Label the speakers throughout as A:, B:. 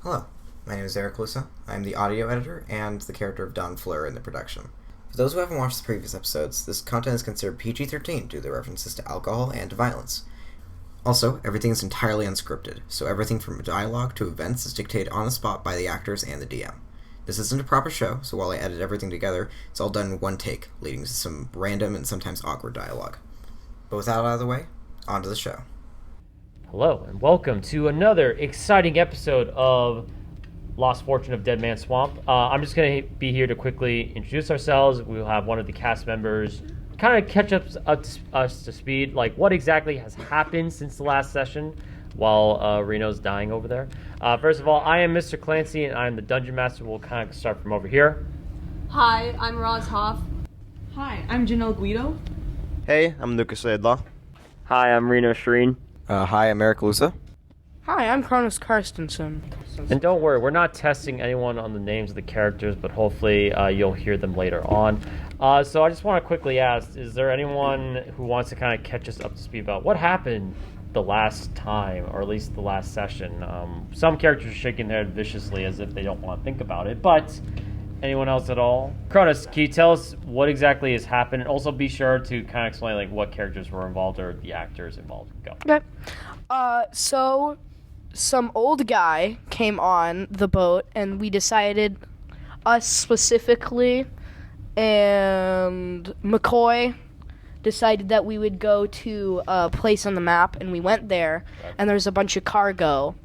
A: Hello, my name is Eric Lusa. I'm the audio editor and the character of Don Fleur in the production. For those who haven't watched the previous episodes, this content is considered PG-13 due to the references to alcohol and to violence. Also, everything is entirely unscripted, so everything from dialogue to events is dictated on the spot by the actors and the DM. This isn't a proper show, so while I edit everything together, it's all done in one take, leading to some random and sometimes awkward dialogue. But with that out of the way, on to the show.
B: Hello, and welcome to another exciting episode of Lost Fortune of Dead Man Swamp. I'm just going to be here to quickly introduce ourselves. We'll have one of the cast members kind of catch us to speed, like what exactly has happened since the last session while Reno's dying over there. First of all, I am Mr. Clancy, and I'm the Dungeon Master. We'll kind of start from over here.
C: Hi, I'm Roz Hoff.
D: Hi, I'm Janelle Guido.
E: Hey, I'm Lucas Laidlaw.
F: Hi, I'm Reno Shreen.
A: Hi, I'm Eric Lusa.
D: Hi, I'm Cronus Karstensen.
B: And don't worry, we're not testing anyone on the names of the characters, but hopefully you'll hear them later on. So I just want to quickly ask, is there anyone who wants to kind of catch us up to speed about what happened the last time, or at least the last session? Some characters are shaking their head viciously as if they don't want to think about it, but anyone else at all? Cronus, can you tell us what exactly has happened? And also be sure to kind of explain like what characters were involved or the actors involved. Go.
D: Okay. So some old guy came on the boat, and we decided, us specifically, and McCoy decided that we would go to a place on the map, and we went there, and there's a bunch of cargo.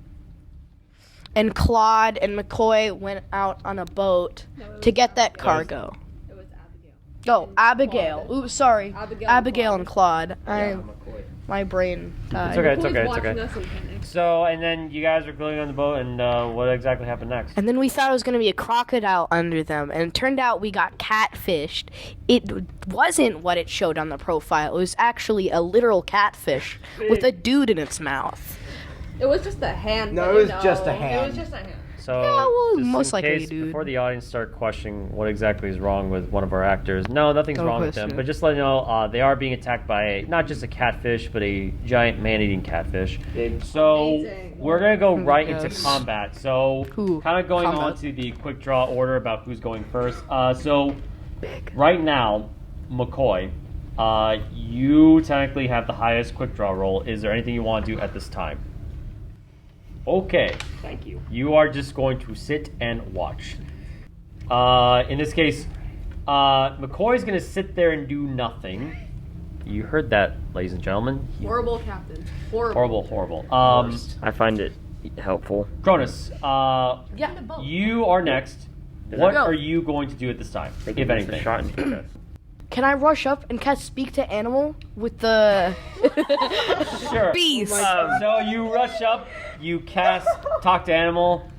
D: And Claude and McCoy went out on a boat to get that cargo.
C: It was Abigail.
D: Oh, Abigail. Ooh, sorry.
C: Abigail
D: And Claude. My brain died.
B: It's okay. So, and then you guys were going on the boat, and what exactly happened next?
D: And then we thought it was going to be a crocodile under them, and it turned out we got catfished. It wasn't what it showed on the profile. It was actually a literal catfish with a dude in its mouth.
C: It was just a hand.
E: No, it was just a hand.
C: It was just a hand.
B: So,
D: Yeah, well,
B: just
D: most
B: in
D: likely,
B: case,
D: dude.
B: before the audience start questioning what exactly is wrong with one of our actors, no, nothing's
D: Don't
B: wrong with
D: question
B: them.
D: it.
B: But just let you know, they are being attacked by not just a catfish, but a giant man-eating catfish. So
C: Amazing.
B: we're gonna go right into
D: Yes.
B: combat. So
D: Ooh,
B: kind of going
D: combat.
B: on to the quick draw order about who's going first. So right now, McCoy, you technically have the highest quick draw roll. Is there anything you want to do at this time? Okay.
F: Thank you.
B: You are just going to sit and watch. In this case, McCoy's going to sit there and do nothing. You heard that, ladies and gentlemen.
C: Horrible captain. Horrible.
B: Horrible.
F: I find it helpful.
B: Cronus,
D: Yeah.
B: you are next. What are you going to do at this time,
F: They
B: if
F: give us a
B: anything?
F: shot in the chest.
D: Can I rush up and cast Speak to Animal with the
B: Sure.
D: beast?
B: So you rush up, you cast Talk to Animal.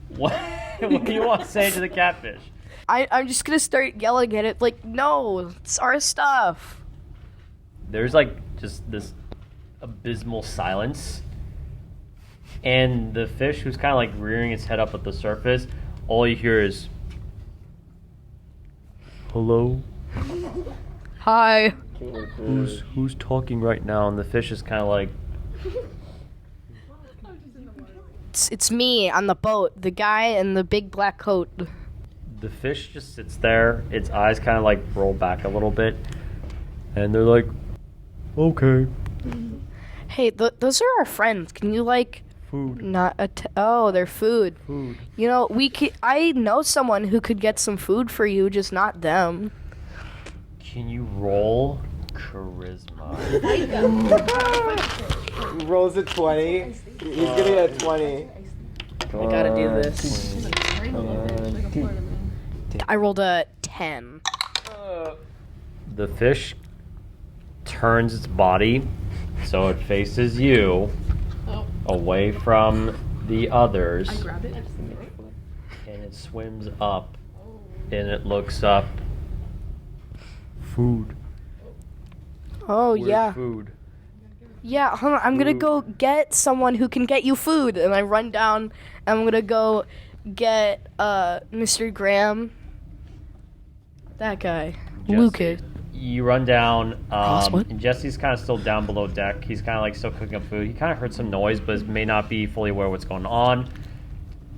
B: What do you want to say to the catfish?
D: I'm just going to start yelling at it like, no, it's our stuff.
B: There's like just this abysmal silence, and the fish, who's kind of like rearing its head up at the surface, all you hear is hello.
D: Hi.
B: Who's talking right now? And the fish is kind of like,
D: It's me on the boat, the guy in the big black coat.
B: the fish just sits there, its eyes kind of like roll back a little bit, and they're like, okay,
D: Hey, those are our friends. Can you
B: food.
D: oh, they're food.
B: Food.
D: You know, I know someone who could get some food for you, just not them.
B: Can you roll charisma?
E: He rolls a 20. He's getting a 20.
D: I gotta do this. I rolled a 10.
B: The fish turns its body so it faces you away from the others.
C: I grab it.
B: And it swims up and it looks up. Food.
D: Oh,
B: Where's
D: yeah.
B: Food.
D: Yeah, hold on. I'm gonna go get someone who can get you food. And I run down, and I'm gonna go get Mr. Graham. That guy.
B: Jesse.
D: Lucas.
B: You run down,
D: what?
B: and Jesse's kind of still down below deck. He's kind of like still cooking up food. He kind of heard some noise, but may not be fully aware of what's going on.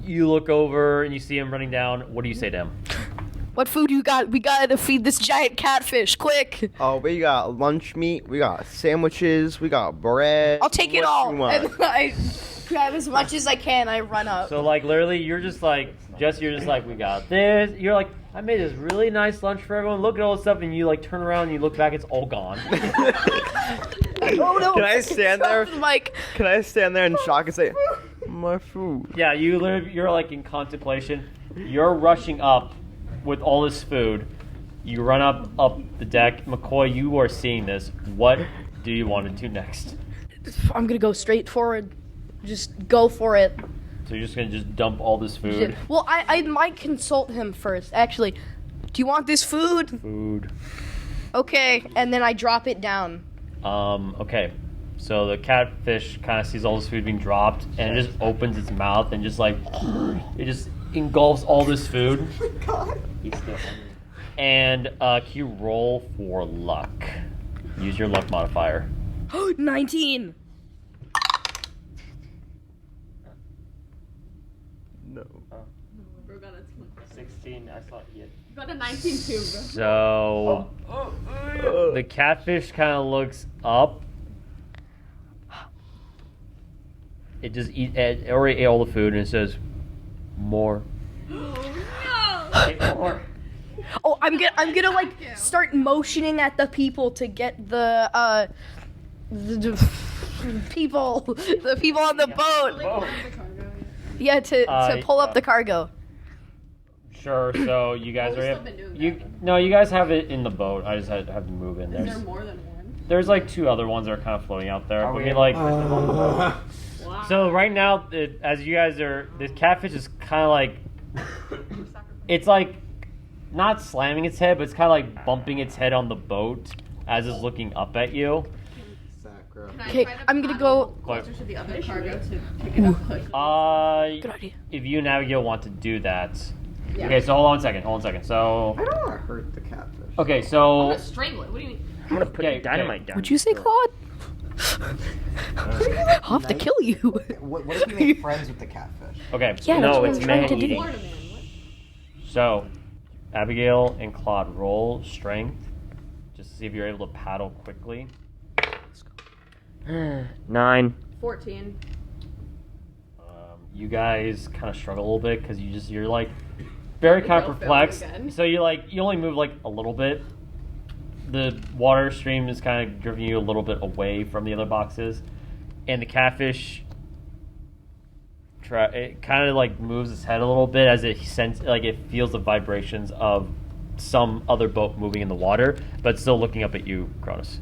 B: you look over and you see him running down. What do you say to him?
D: What food you got? We gotta feed this giant catfish, quick!
E: Oh, we got lunch meat, we got sandwiches, we got bread.
D: I'll take it
E: What
D: all.
E: you want?
D: And I grab as much as I can. I run up.
B: So like literally, you're just like, we got this. You're like, I made this really nice lunch for everyone. Look at all this stuff, and you like turn around and you look back, it's all gone.
D: Oh no!
E: Can I stand there?
D: Mike.
E: Can I stand there in shock and say, my food?
B: Yeah, you're like in contemplation. You're rushing up with all this food. You run up the deck. McCoy, you are seeing this. What do you want to do next?
D: I'm gonna go straight forward. Just go for it.
B: So you're just gonna just dump all this food?
D: Well, I might consult him first. Actually, do you want this food?
B: Food.
D: Okay, and then I drop it down.
B: Okay. So the catfish kind of sees all this food being dropped, and it just opens its mouth and just like it just engulfs all this food.
E: Oh my god.
B: He's still hungry. And can you roll for luck? Use your luck modifier.
D: 19.
E: No.
C: Bro got a
B: 16. I saw it.
C: got a 19 too, bro.
B: So the catfish kind of looks up. It just it already ate all the food and it says more. Take more.
D: Oh, I'm gonna like start motioning at the people to get the people on the boat. Yeah, to pull up the cargo.
B: Sure. So you guys
C: we
B: are
C: still been doing that,
B: you guys have it in the boat. I just have to move in.
C: Is there more than one?
B: There's like 2 other ones that are kind of floating out there.
A: Are
B: But
A: we-
B: like,
C: Wow.
B: so right now, as you guys are, the catfish is kind of like, it's like not slamming its head, but it's kind of like bumping its head on the boat as it's looking up at you.
C: Can I
D: Okay,
C: try to
D: I'm gonna
C: paddle
D: go-
C: closer to the other cargo to pick it up quickly.
D: Good idea.
B: If you and Abigail want to do that.
C: Yeah.
B: Okay, so hold on a second. So,
E: I don't want to hurt the catfish.
B: okay,
C: I'm
B: so,
C: gonna strangle it. What do you mean?
F: I'm gonna put
B: Okay,
F: dynamite down.
D: Would you say Claude? I'll have to kill you.
A: What if we make friends with the catfish?
B: okay.
D: Yeah,
F: No,
D: that's what
F: it's
D: I'm trying to
F: man-eating.
D: do.
C: Florida man. What?
B: So, Abigail and Claude, roll strength. Just to see if you're able to paddle quickly.
F: 9.
C: 14.
B: You guys kind of struggle a little bit because you're like very kind of
C: Go
B: perplexed.
C: failed again.
B: So you only move like a little bit. The water stream is kind of driving you a little bit away from the other boxes, and the catfish it kind of like moves its head a little bit as it feels the vibrations of some other boat moving in the water, but still looking up at you, Cronus.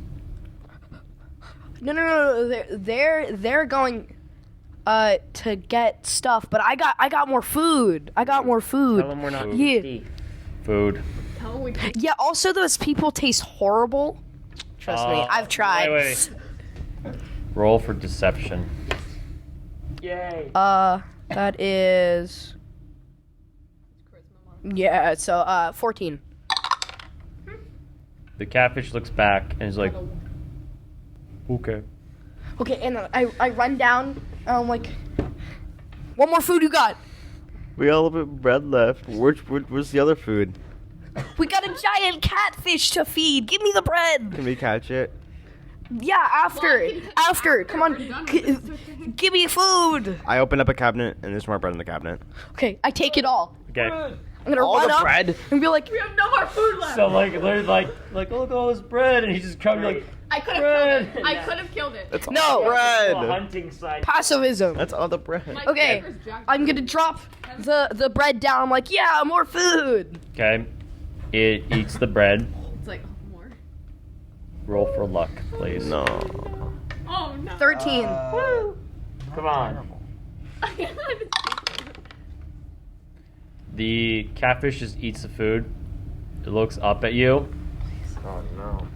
D: No. They're going to get stuff, but I got more food. I got more food.
F: Tell them we're not
D: Yeah.
F: thief.
B: Food.
C: Tell him we
D: Yeah, also those people taste horrible. Trust me, I've tried.
B: Wait. Roll for deception.
F: Yay.
D: That is yeah, so 14.
B: The catfish looks back and is like, okay.
D: Okay, and I run down and I'm like, what more food you got?
E: We got a little bit of bread left. Where's the other food?
D: We got a giant catfish to feed. Give me the bread.
E: Can we catch it?
D: Yeah, after. Come on. Give me food.
E: I open up a cabinet and there's more bread in the cabinet.
D: Okay, I take it all.
B: Okay.
D: I'm gonna
E: All
D: run
E: the
D: up
E: bread?
D: and be like,
C: We have no more food left.
B: So like literally like look at all this bread, and he's just coming like
C: I could have
B: bread.
C: killed it. I could have killed it.
E: That's
D: No.
E: all the
F: A
E: bread.
F: hunting site.
D: passivism.
E: That's all the bread.
C: My
D: Okay,
C: favorite's Jack-
D: I'm gonna drop the bread down. I'm like, yeah, more food.
B: Okay. It eats the bread.
C: It's like more.
B: Roll for luck, please.
E: No.
C: Oh no.
D: 13.
F: Come on.
B: The catfish just eats the food. It looks up at you,
F: Oh no.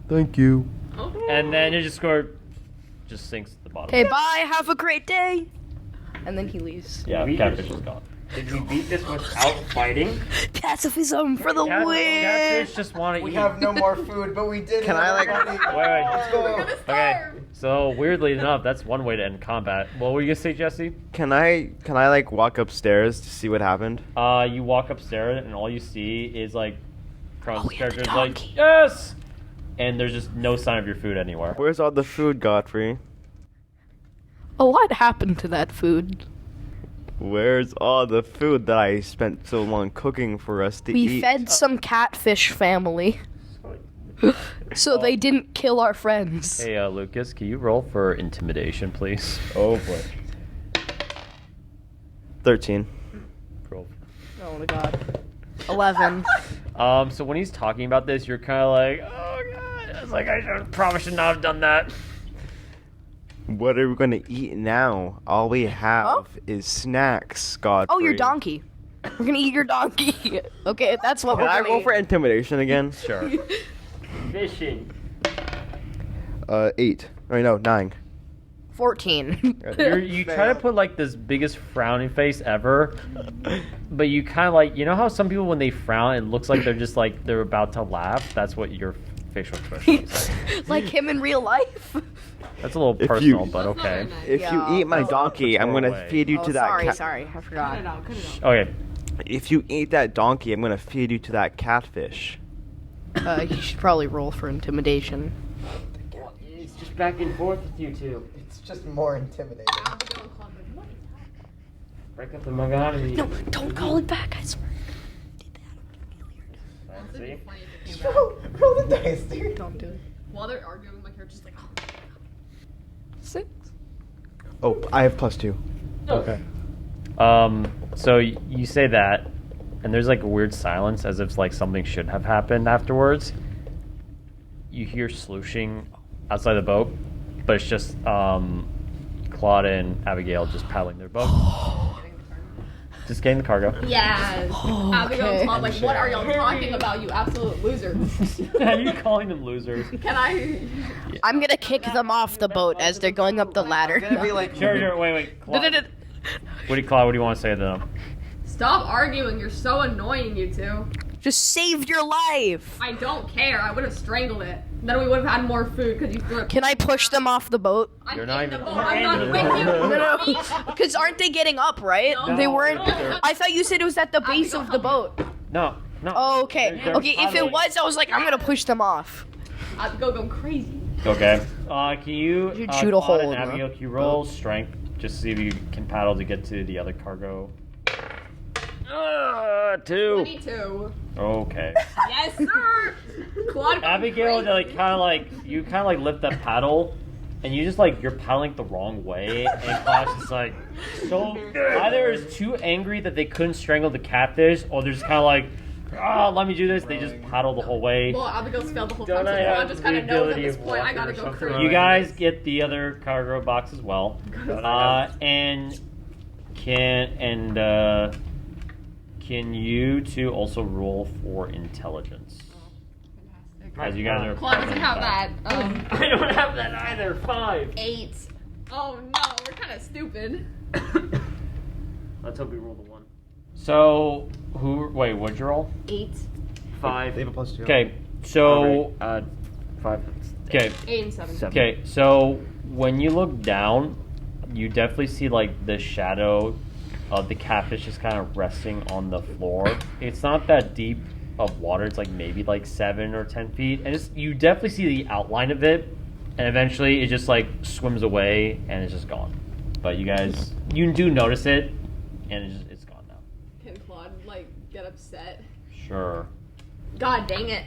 E: Thank you.
B: and then it just just sinks to the bottom.
D: Okay, bye. Have a great day. And then he leaves.
B: Yeah,
F: We
B: catfish
F: just-
B: is gone.
F: Did we beat this without fighting?
D: Pacifism for the win.
B: Catfish just want to eat.
A: We have no more food, but we did.
E: Can I, like-
B: Wait.
A: Let's go.
C: We're gonna
B: Okay,
C: starve.
B: So weirdly enough, that's one way to end combat. What were you gonna say, Jesse?
E: Can I like walk upstairs to see what happened?
B: You walk upstairs and all you see is like Crohn's
D: we have the
B: character is like,
D: donkey.
B: yes, and there's just no sign of your food anywhere.
E: Where's all the food, Godfrey?
D: A lot happened to that food.
E: Where's all the food that I spent so long cooking for us to
D: We
E: eat?
D: fed some catfish family, so they didn't kill our friends.
B: Hey, Lucas, can you roll for intimidation, please?
E: Oh boy. 13.
B: Roll.
D: Oh my god. 11.
B: So when he's talking about this, you're kind of like, oh god. I was like, probably should not have done that.
E: What are we gonna eat now? All we have is snacks, Godfrey.
D: Oh, your donkey. We're gonna eat your donkey. Okay, that's what
E: Can
D: we're
E: I
D: gonna
E: roll
D: eat.
E: for intimidation again?
B: Sure.
F: Fishing.
E: 8. Or no, 9.
D: 14.
B: You try to put like this biggest frowning face ever, but you kind of like, you know how some people when they frown, it looks like they're just like they're about to laugh. That's what your facial expression is.
D: Like him in real life.
B: That's a little
E: If
B: personal,
E: you-
B: but okay.
E: If
D: Yeah.
E: you eat my donkey, I'm gonna
B: away.
E: feed you
D: Oh,
E: to that cat.
D: sorry, I
C: Cut
D: forgot.
C: it out. Cut it out.
B: Okay.
E: If you eat that donkey, I'm gonna feed you to that catfish.
D: You should probably roll for intimidation.
F: It's just back and forth with you two.
A: It's just more intimidating.
C: Abigail and Claude, like, what is happening?
F: Break up the monogamy.
D: No, don't call it back, I swear.
C: It'd
F: See?
C: be funny if it came back.
A: Roll the dice, dude.
D: Don't do it.
C: While they're arguing, my character's like, oh.
D: 6.
E: Oh, I have +2.
B: Okay. So you say that, and there's like a weird silence as if like something should have happened afterwards. You hear slooshing outside the boat, but it's just Claude and Abigail just paddling their boat. Just getting the cargo.
C: Yes. Abigail and Claude, like, what are y'all talking about, you absolute loser?
B: Are you calling them losers?
C: Can I?
D: I'm gonna kick them off the boat as they're going up the ladder.
B: Sure. Wait. Claude, what do you want to say to them?
C: Stop arguing. You're so annoying, you two.
D: Just saved your life.
C: I don't care. I would have strangled it. Then we would have had more food because you threw it.
D: Can I push them off the boat?
C: I'm
B: You're not
C: in the
B: even-
C: boat. I'm not
B: you're
C: with
B: in
C: you.
B: the
D: No, because aren't they getting up, right?
C: No.
D: They weren't.
C: No.
D: I thought you said it was at the base of the boat.
B: No.
D: Oh, okay.
B: They're
D: Okay, if it
B: paddling.
D: was, I was like, I'm gonna push them off.
C: Abigail going crazy.
B: Okay. Can you
D: You shoot a
B: Claude
D: hole
B: and
D: in the
B: Abigail, can you roll strength just to see if you can paddle to get to the other cargo? 2.
C: 22.
B: Okay.
C: Yes, sir. Claude going
B: Abigail,
C: crazy.
B: you kind of like lift that paddle, and you just like you're paddling the wrong way, and Claude's just like so either is too angry that they couldn't strangle the catfish, or they're just kind of like, let me do this. They just paddle the whole way.
C: Well, Abigail's failed the whole time,
F: Don't
C: so
F: I
C: Claude
F: have
C: just
F: the
C: kind of knows at
F: ability
C: this
F: of
C: point I
F: walking
C: gotta
F: or
C: go
F: something?
C: crazy.
B: You guys get the other cargo box as well, can you two also roll for intelligence? As you guys are
C: Claude doesn't have that.
F: I don't have that either. 5.
C: 8. Oh no, we're kind of stupid.
F: Let's hope we roll the 1.
B: So wait, what'd you roll?
C: 8.
F: 5.
E: They have a +2.
B: Okay, so
F: 5.
B: okay.
C: 8 and 7.
B: Okay, so when you look down, you definitely see like the shadow of the catfish just kind of resting on the floor. It's not that deep of water. It's like maybe like 7 or 10 feet, and you definitely see the outline of it. And eventually, it just like swims away and it's just gone. But you do notice it, and it's gone now.
C: Can Claude like get upset?
B: Sure.
C: God dang it!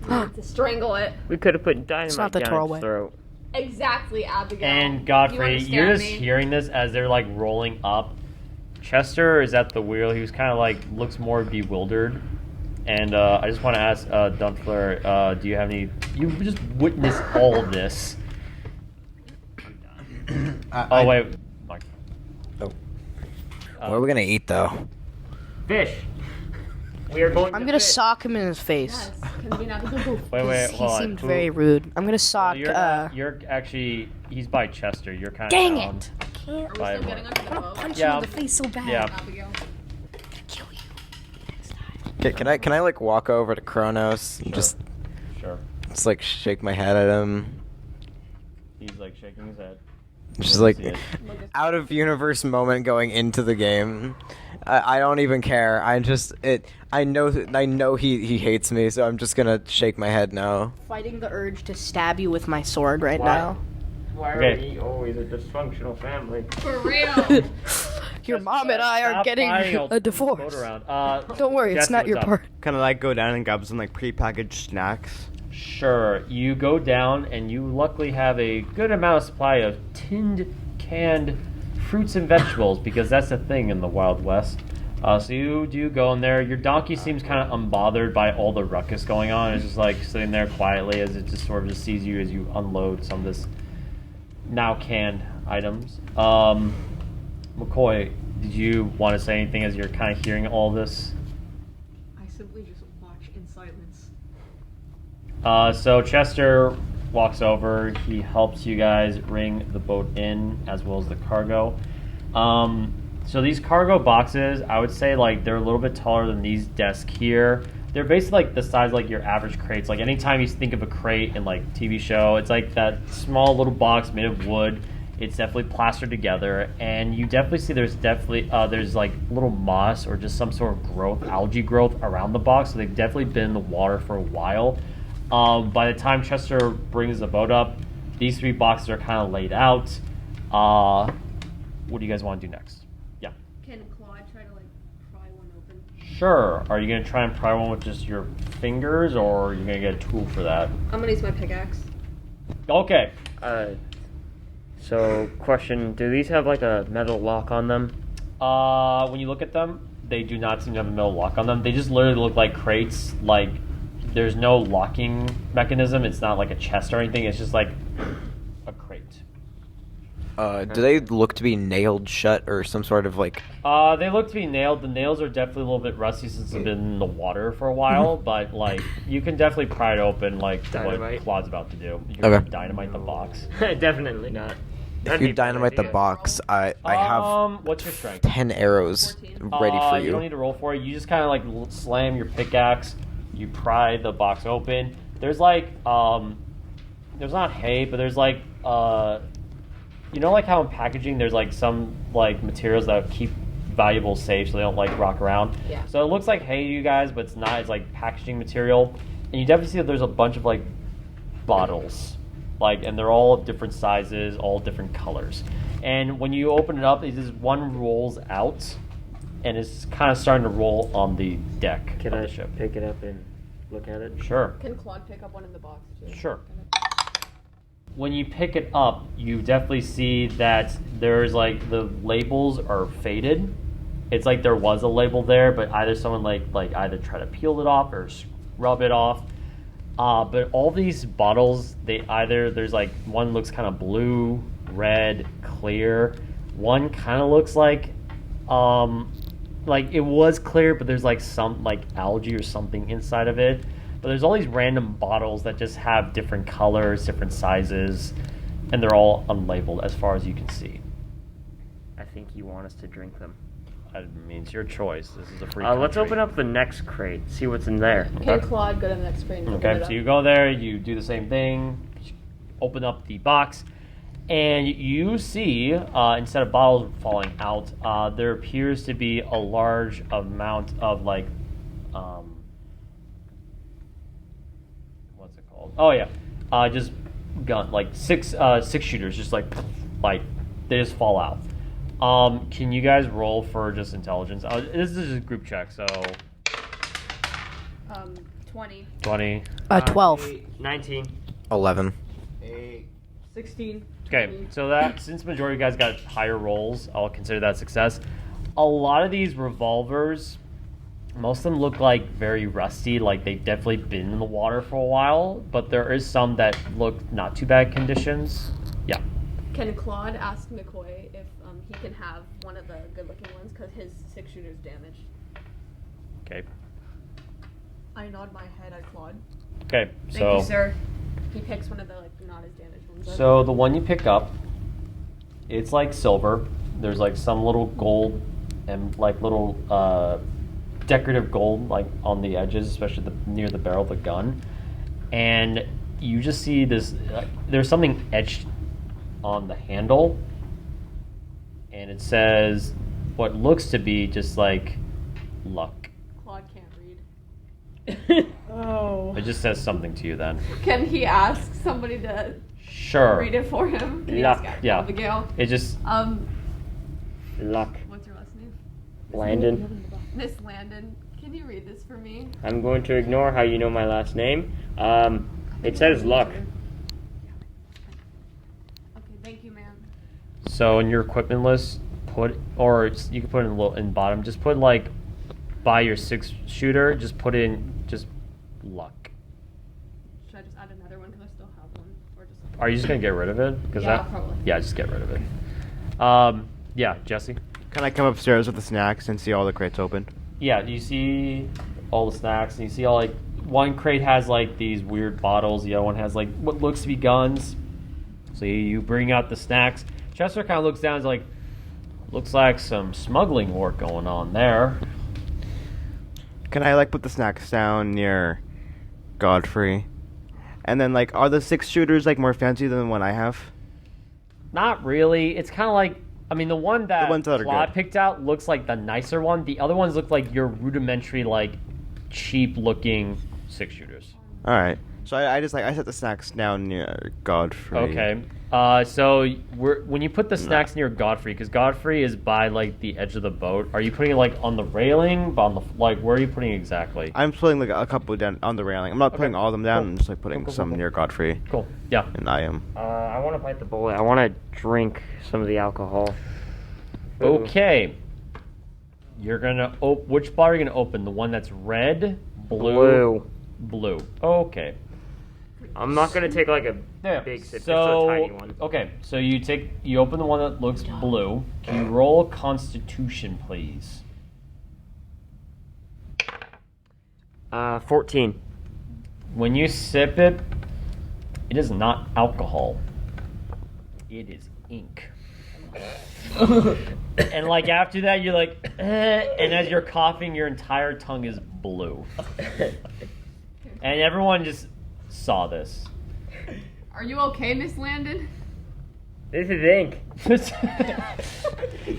C: To strangle it.
F: We could have put dynamite
D: not the
F: down
D: throwaway.
F: its throat.
C: Exactly, Abigail.
B: And
C: You
B: Godfrey, you're
C: understand
B: just
C: me?
B: hearing this as they're like rolling up. Chester is at the wheel. He was kind of like looks more bewildered. And I just want to ask Dunfler, do you have any? You just witnessed all of this. Wait, Mike.
A: What are we gonna eat though?
F: Fish. We are going
D: I'm
F: to
D: gonna
F: fish.
D: sock him in his face.
C: Yes. Can we not go?
B: Wait,
D: He
B: hold on.
D: seemed
B: Who-
D: very rude. I'm gonna sock.
B: You're actually he's by Chester. You're kind of
D: Dang
B: down.
D: it!
C: Are we
B: Bye,
C: still getting onto the boat?
D: Punch
B: Yeah.
D: you in the face so bad.
B: Yeah.
C: Abigail.
D: Kill you.
A: Can I like walk over to Kronos and just
B: Sure.
A: like shake my head at him?
B: He's like shaking his head.
A: Just like
B: See it.
A: out of universe moment going into the game. I don't even care. I know he hates me, so I'm just gonna shake my head no.
D: Fighting the urge to stab you with my sword right
F: Why?
D: now.
F: Why are
B: Okay.
F: we always a dysfunctional family?
C: For real.
D: Your mom and I are
B: Stop
D: getting
B: fighting, I'll
D: a
B: boat
D: divorce.
B: around.
D: Don't worry, it's
B: Jesse,
D: not your
B: what's up?
D: part.
E: Kind of like go down and grab some like prepackaged snacks.
B: Sure. You go down, and you luckily have a good amount of supply of tinned, canned fruits and vegetables, because that's a thing in the Wild West. So you do go in there. Your donkey seems kind of unbothered by all the ruckus going on. It's just like sitting there quietly as it just sort of just sees you as you unload some of this now canned items. McCoy, did you want to say anything as you're kind of hearing all this?
C: I simply just watch in silence.
B: So Chester walks over. He helps you guys bring the boat in as well as the cargo. So these cargo boxes, I would say like they're a little bit taller than these desks here. They're basically like the size of like your average crates. Like anytime you think of a crate in like TV show, it's like that small little box made of wood. It's definitely plastered together, and you definitely see there's like little moss or just some sort of growth, algae growth around the box. So they've definitely been in the water for a while. By the time Chester brings the boat up, these 3 boxes are kind of laid out. What do you guys want to do next? Yeah.
C: Can Claude try to like pry one open?
B: Sure. Are you gonna try and pry one with just your fingers, or are you gonna get a tool for that?
C: I'm gonna use my pickaxe.
B: Okay.
F: So, question, do these have like a metal lock on them?
B: When you look at them, they do not seem to have a metal lock on them. They just literally look like crates. Like, there's no locking mechanism. It's not like a chest or anything. It's just like a crate.
A: Do they look to be nailed shut or some sort of like?
B: They look to be nailed. The nails are definitely a little bit rusty since they've been in the water for a while. But like, you can definitely pry it open, like what
F: Dynamite?
B: Claude's about to do. You're
A: Okay.
B: gonna dynamite the box.
F: Definitely not.
A: If you dynamite the box, I have
B: What's your strength?
A: 10 arrows
C: 14.
A: ready for
B: You
A: you.
B: don't need to roll for it. You just kind of like slam your pickaxe. You pry the box open. There's like there's not hay, but there's like you know, like how in packaging there's like some like materials that keep valuables safe so they don't like rock around.
C: Yeah.
B: So it looks like hay to you guys, but it's not. It's like packaging material, and you definitely see that there's a bunch of like bottles, like, and they're all different sizes, all different colors. And when you open it up, it just one rolls out, and it's kind of starting to roll on the deck
F: Can
B: of
F: I
B: the ship.
F: pick it up and look at it?
B: Sure.
C: Can Claude pick up one in the box too?
B: Sure. When you pick it up, you definitely see that there's like the labels are faded. It's like there was a label there, but either someone like either try to peel it off or rub it off. But all these bottles, there's like one looks kind of blue, red, clear. One kind of looks like it was clear, but there's like some like algae or something inside of it. But there's all these random bottles that just have different colors, different sizes, and they're all unlabeled as far as you can see.
F: I think you want us to drink them.
B: I mean, it's your choice. This is a free
F: Let's
B: country.
F: open up the next crate, see what's in there.
C: Can Claude go to the next screen and open
B: Okay,
C: it
B: so
C: up?
B: you go there, you do the same thing, open up the box, and you see, instead of bottles falling out, there appears to be a large amount of like, what's it called? Oh yeah, just gun, like six shooters, just like they just fall out. Can you guys roll for just intelligence? This is just a group check, so
C: 20.
B: 20.
D: 12.
F: 19.
A: 11.
C: 16.
B: Okay, so that since the majority of you guys got higher rolls, I'll consider that a success. A lot of these revolvers, most of them look like very rusty, like they've definitely been in the water for a while, but there is some that look not too bad conditions. Yeah.
C: Can Claude ask McCoy if he can have one of the good-looking ones because his 6-shooter's damaged?
B: Okay.
C: I nod my head at Claude.
B: Okay,
C: Thank
B: so
C: you, sir. He picks one of the not as damaged ones. up.
B: so the one you pick up, it's like silver. There's like some little gold and like little decorative gold like on the edges, especially near the barrel of the gun. And you just see this. There's something etched on the handle, and it says what looks to be just like luck.
C: Claude can't read.
D: Oh.
B: It just says something to you then.
C: Can he ask somebody to
B: Sure.
C: read it for him? Can he
F: Luck.
C: ask
B: Yeah.
C: Abigail?
B: It just
F: Luck.
C: What's your last name?
F: Landon.
C: Miss Landon. Can you read this for me?
F: I'm going to ignore how you know my last name. It says luck.
C: Okay, thank you, ma'am.
B: so in your equipment list, or you can put it in bottom. Just put like by your 6-shooter. Just put in just luck.
C: Should I just add another one because I still have one, or just?
B: Are you just gonna get rid of it?
C: Yeah, probably.
B: Yeah, just get rid of it. Yeah, Jesse.
E: Can I come upstairs with the snacks and see all the crates open?
B: Yeah, you see all the snacks, and you see all like one crate has like these weird bottles, the other one has like what looks to be guns. So you bring out the snacks. Chester kind of looks down and is like, looks like some smuggling work going on there.
E: Can I like put the snacks down near Godfrey? And then like, are the 6-shooters like more fancy than the one I have?
B: Not really. It's kind of like, I mean, the one that,
E: The ones that are
B: Claude
E: good.
B: picked out looks like the nicer one. The other ones look like your rudimentary, like cheap-looking 6-shooters.
E: All right. So I set the snacks down near Godfrey.
B: Okay. So when you put the snacks near Godfrey, because Godfrey is by like the edge of the boat, are you putting it like on the railing, on the like where are you putting it exactly?
E: I'm putting like a couple down on the railing. I'm not putting all of them down.
B: Cool.
E: I'm just like putting
B: Cool.
E: some near Godfrey.
B: Cool. Yeah.
E: And I am.
F: I want to bite the bullet. I want to drink some of the alcohol. Ooh.
B: Okay. You're gonna which bottle are you gonna open? The one that's red, blue. Okay.
F: I'm not gonna take like a big sip, just a tiny one.
B: Okay, so you open the one that looks blue. Can you roll Constitution, please?
F: 14.
B: When you sip it, it is not alcohol. It is ink. And like after that, you're like, and as you're coughing, your entire tongue is blue. And everyone just saw this.
C: Are you okay, Miss Landon?
F: This is ink.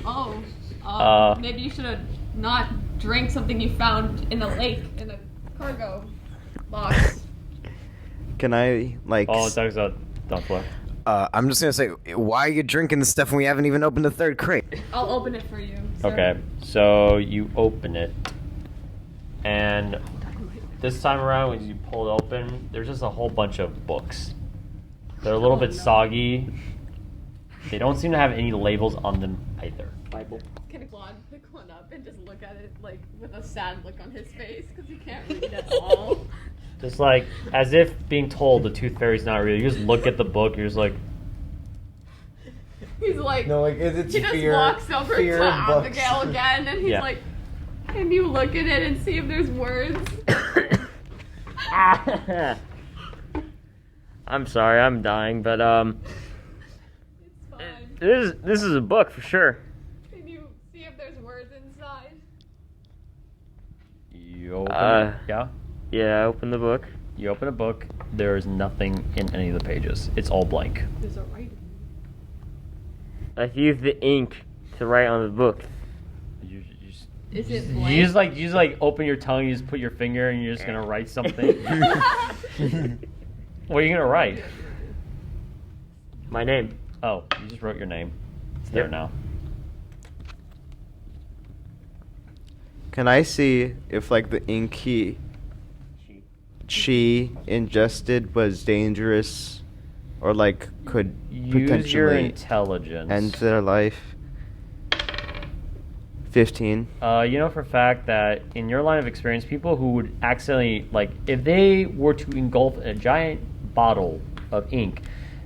C: Oh, maybe you should have not drank something you found in a lake in a cargo box.
E: Can I like?
B: Oh, it's actually don't play.
A: I'm just gonna say, why are you drinking this stuff when we haven't even opened the 3rd crate?
C: I'll open it for you. sir.
B: Okay, so you open it, and this time around, when you pull it open, there's just a whole bunch of books. They're a little bit soggy. They don't seem to have any labels on them either.
F: Bible.
C: Can Claude pick one up and just look at it like with a sad look on his face because he can't read at all?
B: Just like as if being told the Tooth Fairy's not real. You just look at the book. You're just like,
C: He's like,
A: No, like it's
C: he just
A: fear.
C: walks over
A: fear
C: to
A: of books.
C: Abigail again, and he's
B: Yeah.
C: like, "Can you look at it and see if there's words?"
F: I'm sorry, I'm dying, but
C: It's fine.
F: this is a book for sure.
C: Can you see if there's words inside?
B: you open it. Yeah.
F: Yeah, I opened the book.
B: You open a book. There is nothing in any of the pages. It's all blank.
C: There's a writing.
F: I've used the ink to write on the book.
B: You just,
C: Is it
B: you
C: blank?
B: just like open your tongue. You just put your finger, and you're just gonna write something. What are you gonna write?
F: My name.
B: Oh, you just wrote your name. It's there
F: Yep.
B: now.
E: Can I see if like the ink she ingested was dangerous, or like could
B: Use your
E: potentially
B: intelligence.
E: end their life? 15.
B: You know for a fact that in your line of experience, people who would accidentally, like, if they were to engulf a giant bottle of ink,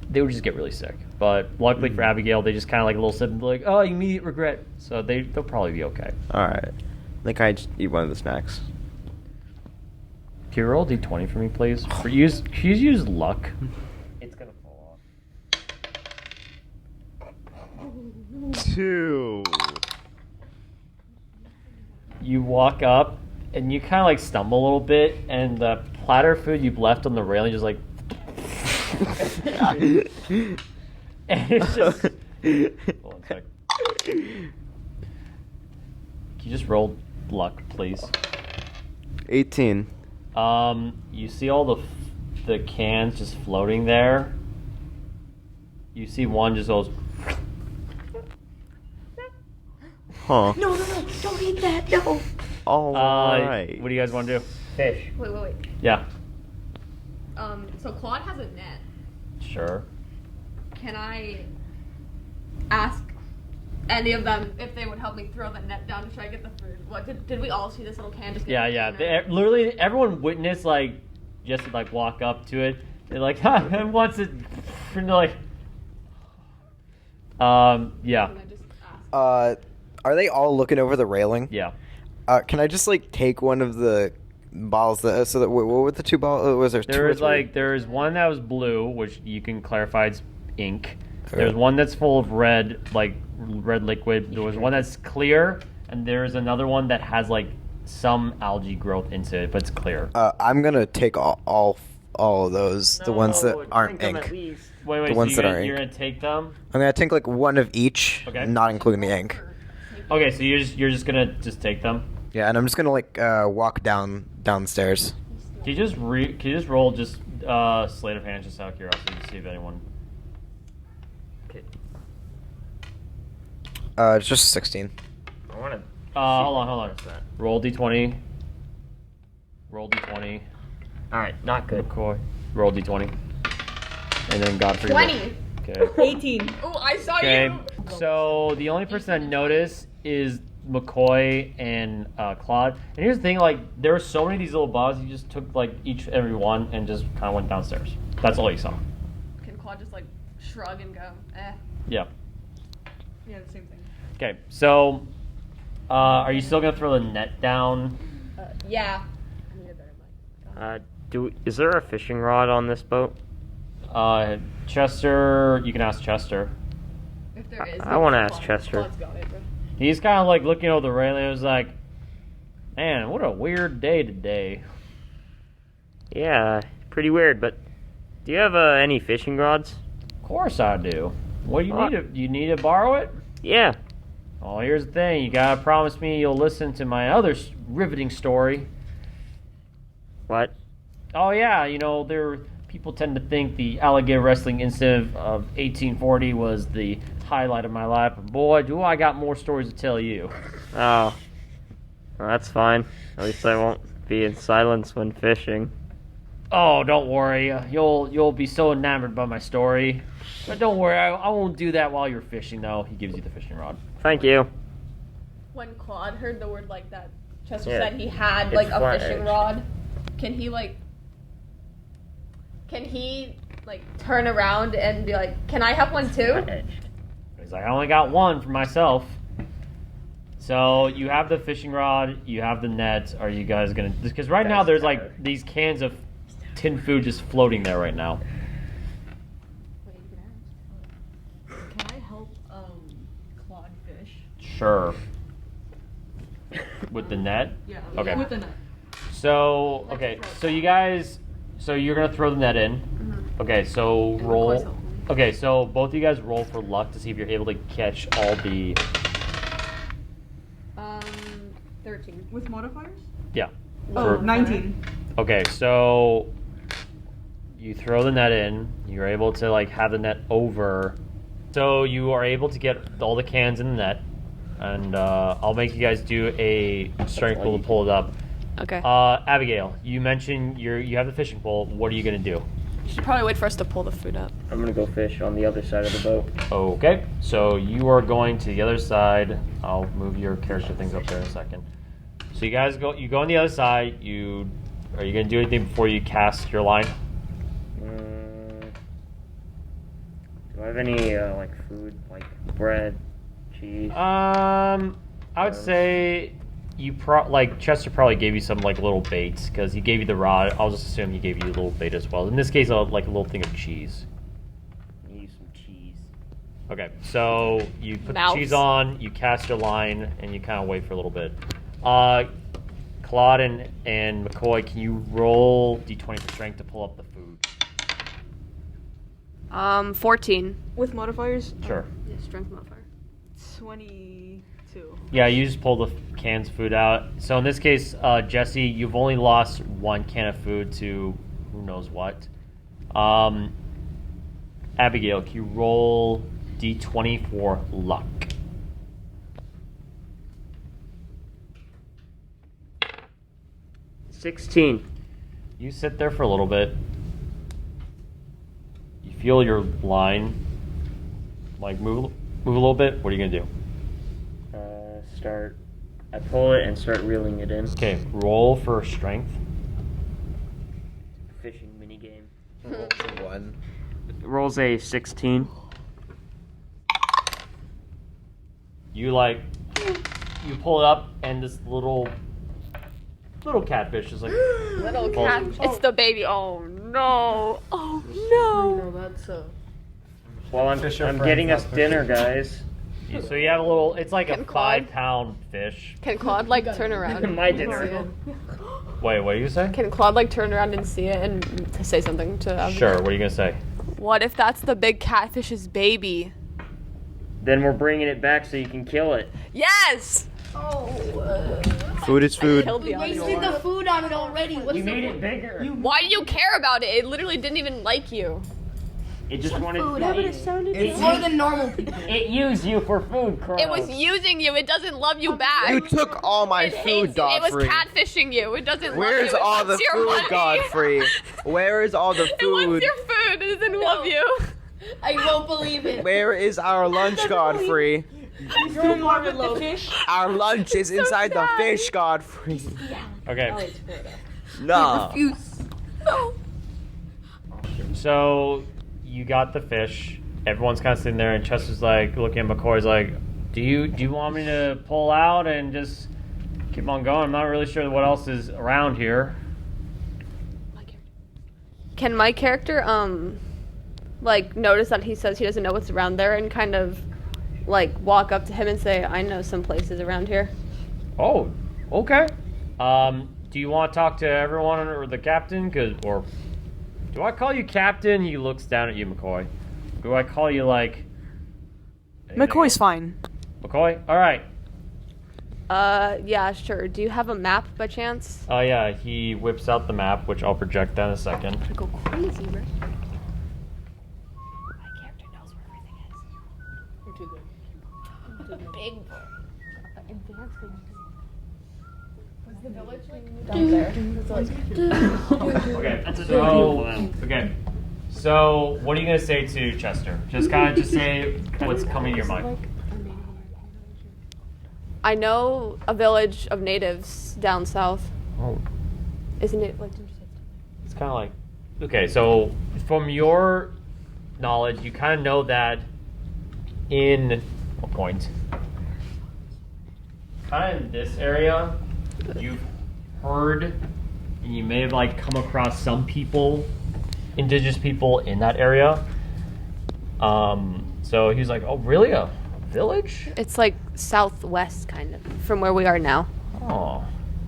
B: they would just get really sick. But luckily for Abigail, they just kind of like a little sip and be like, oh, immediate regret. So they'll probably be okay.
E: All right. I think I just eat one of the snacks.
B: Can you roll d20 for me, please? Use luck.
F: It's gonna fall off.
E: 2.
B: You walk up and you kind of like stumble a little bit, and the platter of food you've left on the railing just like And it's just. Hold on a sec. Can you just roll luck, please?
E: 18.
B: You see all the cans just floating there. You see one just goes.
E: Huh.
D: No, don't eat that. No.
E: All right.
B: What do you guys want to do?
F: Fish.
C: Wait.
B: Yeah.
C: So Claude has a net.
B: Sure.
C: Can I ask any of them if they would help me throw the net down to try to get the food? What did we all see this little can just get
B: Yeah.
C: thrown out?
B: Literally, everyone witnessed just to walk up to it. They're like, "Ha! Who wants it?" And they're like, yeah,
C: Can I just ask?
A: Are they all looking over the railing?
B: yeah.
A: Can I just take one of the balls what were the two balls? Was there two
B: There
A: or
B: was
A: three?
B: there's one that was blue, which you can clarify it's ink.
A: Okay.
B: There's one that's full of red, red liquid. There was one that's clear, and there's another one that has some algae growth into it, but it's clear.
A: I'm gonna take all of those, the ones that aren't ink.
B: Wait,
A: the ones
B: so
A: that are
B: you're
A: ink.
B: gonna take them?
A: I'm gonna take one of each,
B: Okay.
A: not including the ink.
B: Okay, so you're just gonna take them.
A: Yeah, and I'm just gonna walk downstairs.
B: Can you just roll sleight of hand just out of curiosity to see if anyone.
F: Okay.
A: It's just 16.
F: I want to.
B: Hold on. Roll d20. Roll d20.
F: All right, not good.
B: McCoy. Roll d20. And then Godfrey.
C: 20.
B: Okay.
C: 18. Oh, I saw
B: Okay.
C: you.
B: So the only person that noticed is McCoy and Claude. And here's the thing: there were so many of these little bugs. You just took every one and just kind of went downstairs. That's all you saw.
C: Can Claude just shrug and go, eh?
B: Yeah.
C: Yeah, the same thing.
B: Okay. So, are you still gonna throw the net down?
C: Yeah. I need a better mic.
F: Is there a fishing rod on this boat?
B: Chester. You can ask Chester.
C: If there is.
F: I wanna ask
C: Claude-
F: Chester.
C: Claude's got it, bro.
B: He's kind of looking over the railing. It was like, man, what a weird day today.
F: Yeah, pretty weird. But do you have any fishing rods?
B: Of course I do. What do you need? You need to borrow it?
F: Yeah.
B: Well, here's the thing. You gotta promise me you'll listen to my other riveting story.
F: What?
B: Oh yeah, people tend to think the alligator wrestling incident of 1840 was the highlight of my life. But boy, do I got more stories to tell you.
F: Oh. Well, that's fine. At least I won't be in silence when fishing.
B: Oh, don't worry. You'll be so enamored by my story. But don't worry, I won't do that while you're fishing, though. He gives you the fishing rod.
F: Thank you.
C: When Claude heard the word like that, Chester
F: Yeah.
C: said he had
F: It's
C: a
F: flat
C: fishing
F: edge.
C: rod. Can he turn around and be like, can I have one too?
B: He's like, I only got one for myself. So you have the fishing rod, you have the net. Are you guys gonna? Because right now there's these cans of tin food just floating there right now.
C: Can I help Claude fish?
B: Sure. With the net.
C: Yeah.
B: Okay.
C: With the net.
B: So you're gonna throw the net in. Okay, so
C: And
B: roll.
C: McCoy's helping me.
B: Okay, so both of you guys roll for luck to see if you're able to catch all the.
C: 13.
G: With modifiers?
B: Yeah.
G: Oh,
B: For-
G: 19.
B: Okay, so you throw the net in. You're able to have the net over. So you are able to get all the cans in the net, and I'll make you guys do a strength roll to pull it up.
D: Okay.
B: Abigail, you mentioned you have the fishing pole. What are you gonna do?
D: You should probably wait for us to pull the food up.
F: I'm gonna go fish on the other side of the boat.
B: Okay, so you are going to the other side. I'll move your character things up there in a second. So you guys go. You go on the other side. Are you gonna do anything before you cast your line?
F: Do I have any food, like bread, cheese?
B: I would say you Chester probably gave you some little baits because he gave you the rod. I'll just assume he gave you a little bait as well. In this case, a little thing of cheese.
F: Use some cheese.
B: Okay, so you put the cheese on, you cast your line, and you kind of wait for a little bit. Claude and McCoy, can you roll d20 for strength to pull up the food?
C: 14.
G: With modifiers?
B: Sure.
C: Yeah, strength modifier.
G: 22.
B: Yeah, you just pull the cans of food out. So in this case, Jesse, you've only lost 1 can of food to who knows what. Abigail, can you roll d20 for luck?
F: 16.
B: You sit there for a little bit. You feel your line like move a little bit. What are you gonna do?
F: I pull it and start reeling it in.
B: Okay, roll for strength.
F: Fishing minigame.
A: Roll to 1.
F: Rolls a 16.
B: You pull it up, and this little catfish is like
C: Little
B: falls-
C: cat. It's the baby. Oh no. Oh no.
D: That's
F: Well, I'm
A: friends,
F: getting us
A: not
F: dinner, guys.
B: So you have a little. It's like a
C: Can Claude-
B: 5-pound fish.
C: Can Claude turn around?
F: My dinner.
B: Wait, what do you say?
C: Can Claude turn around and see it and to say something to Evan?
B: Sure. What are you gonna say?
C: What if that's the big catfish's baby?
F: Then we're bringing it back so you can kill it.
C: Yes.
E: Food is food.
C: Killed the audio.
D: wasted the food on it already. What's
F: You made it bigger.
C: Why do you care about it? It literally didn't even like you.
F: It just wanted
D: food?
F: to
D: It's more than normal people.
F: It used you for food, Crow.
C: It was using you. It doesn't love you back.
E: You took all my
C: It
E: food,
C: hates you. It was
E: Godfrey.
C: catfishing you. It doesn't
E: Where's
C: love you. It
E: all the
C: wants your
E: food,
C: money.
E: Godfrey? Where is all the
C: It wants
E: food?
C: your food. It doesn't love you.
D: I won't believe it.
E: Where is our lunch, Godfrey?
G: Fish?
E: Our lunch is inside the fish, Godfrey.
B: Okay.
E: No.
C: No.
B: So you got the fish. Everyone's kind of sitting there, and Chester's like looking at McCoy's like, "Do you want me to pull out and just keep on going? I'm not really sure what else is around here."
C: Can my character notice that he says he doesn't know what's around there and kind of walk up to him and say, "I know some places around here."
B: Oh, okay. Do you want to talk to everyone or the captain? Or do I call you captain? He looks down at you, McCoy. Do I call you anything
G: McCoy's
B: else?
G: fine.
B: McCoy? All right.
C: Yeah, sure. Do you have a map by chance?
B: Oh yeah, he whips out the map, which I'll project in a second.
C: I go crazy, right? My character knows where everything is.
D: You're too good. Big
C: What's the village like?
B: Okay. So, what are you gonna say to Chester? Just say what's coming to your mind.
C: I know a village of natives down south.
B: Oh,
C: Isn't it
B: it's kind of like. Okay, so from your knowledge, you kind of know that in what point? Kind of in this area, you've heard, and you may have come across some people, indigenous people in that area. So he's like, "Oh, really? A village?"
C: It's southwest, kind of, from where we are now.
B: Oh,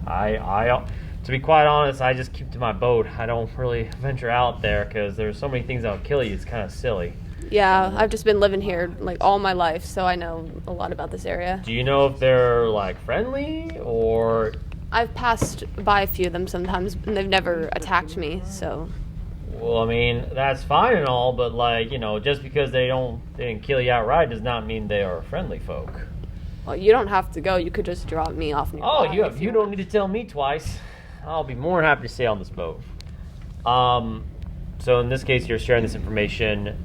B: I to be quite honest, I just keep to my boat. I don't really venture out there because there's so many things that'll kill you. It's kind of silly.
C: Yeah, I've just been living here all my life, so I know a lot about this area.
B: Do you know if they're friendly or?
C: I've passed by a few of them sometimes, and they've never attacked me, so.
B: Well, I mean, that's fine and all, but just because they didn't kill you outright does not mean they are friendly folk.
C: Well, you don't have to go. You could just drop me off nearby.
B: Oh, you
C: if
B: you don't need to tell me twice. I'll be more than happy to stay on this boat. So in this case, you're sharing this information.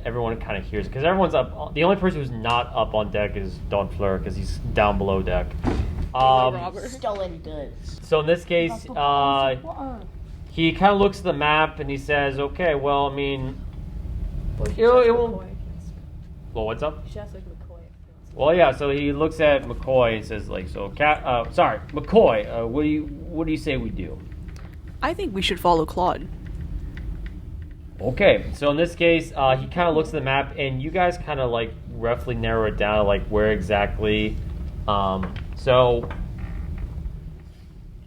B: Everyone kind of hears it because everyone's up. The only person who's not up on deck is Don Fleur because he's down below deck.
D: stolen goods.
B: So in this case, he kind of looks at the map and he says, "Okay, well, I mean, it won't." Well, what's up? Well, yeah. So he looks at McCoy and says, McCoy. What do you say we do?
G: I think we should follow Claude.
B: Okay. So in this case, he kind of looks at the map, and you guys kind of roughly narrow it down to where exactly. So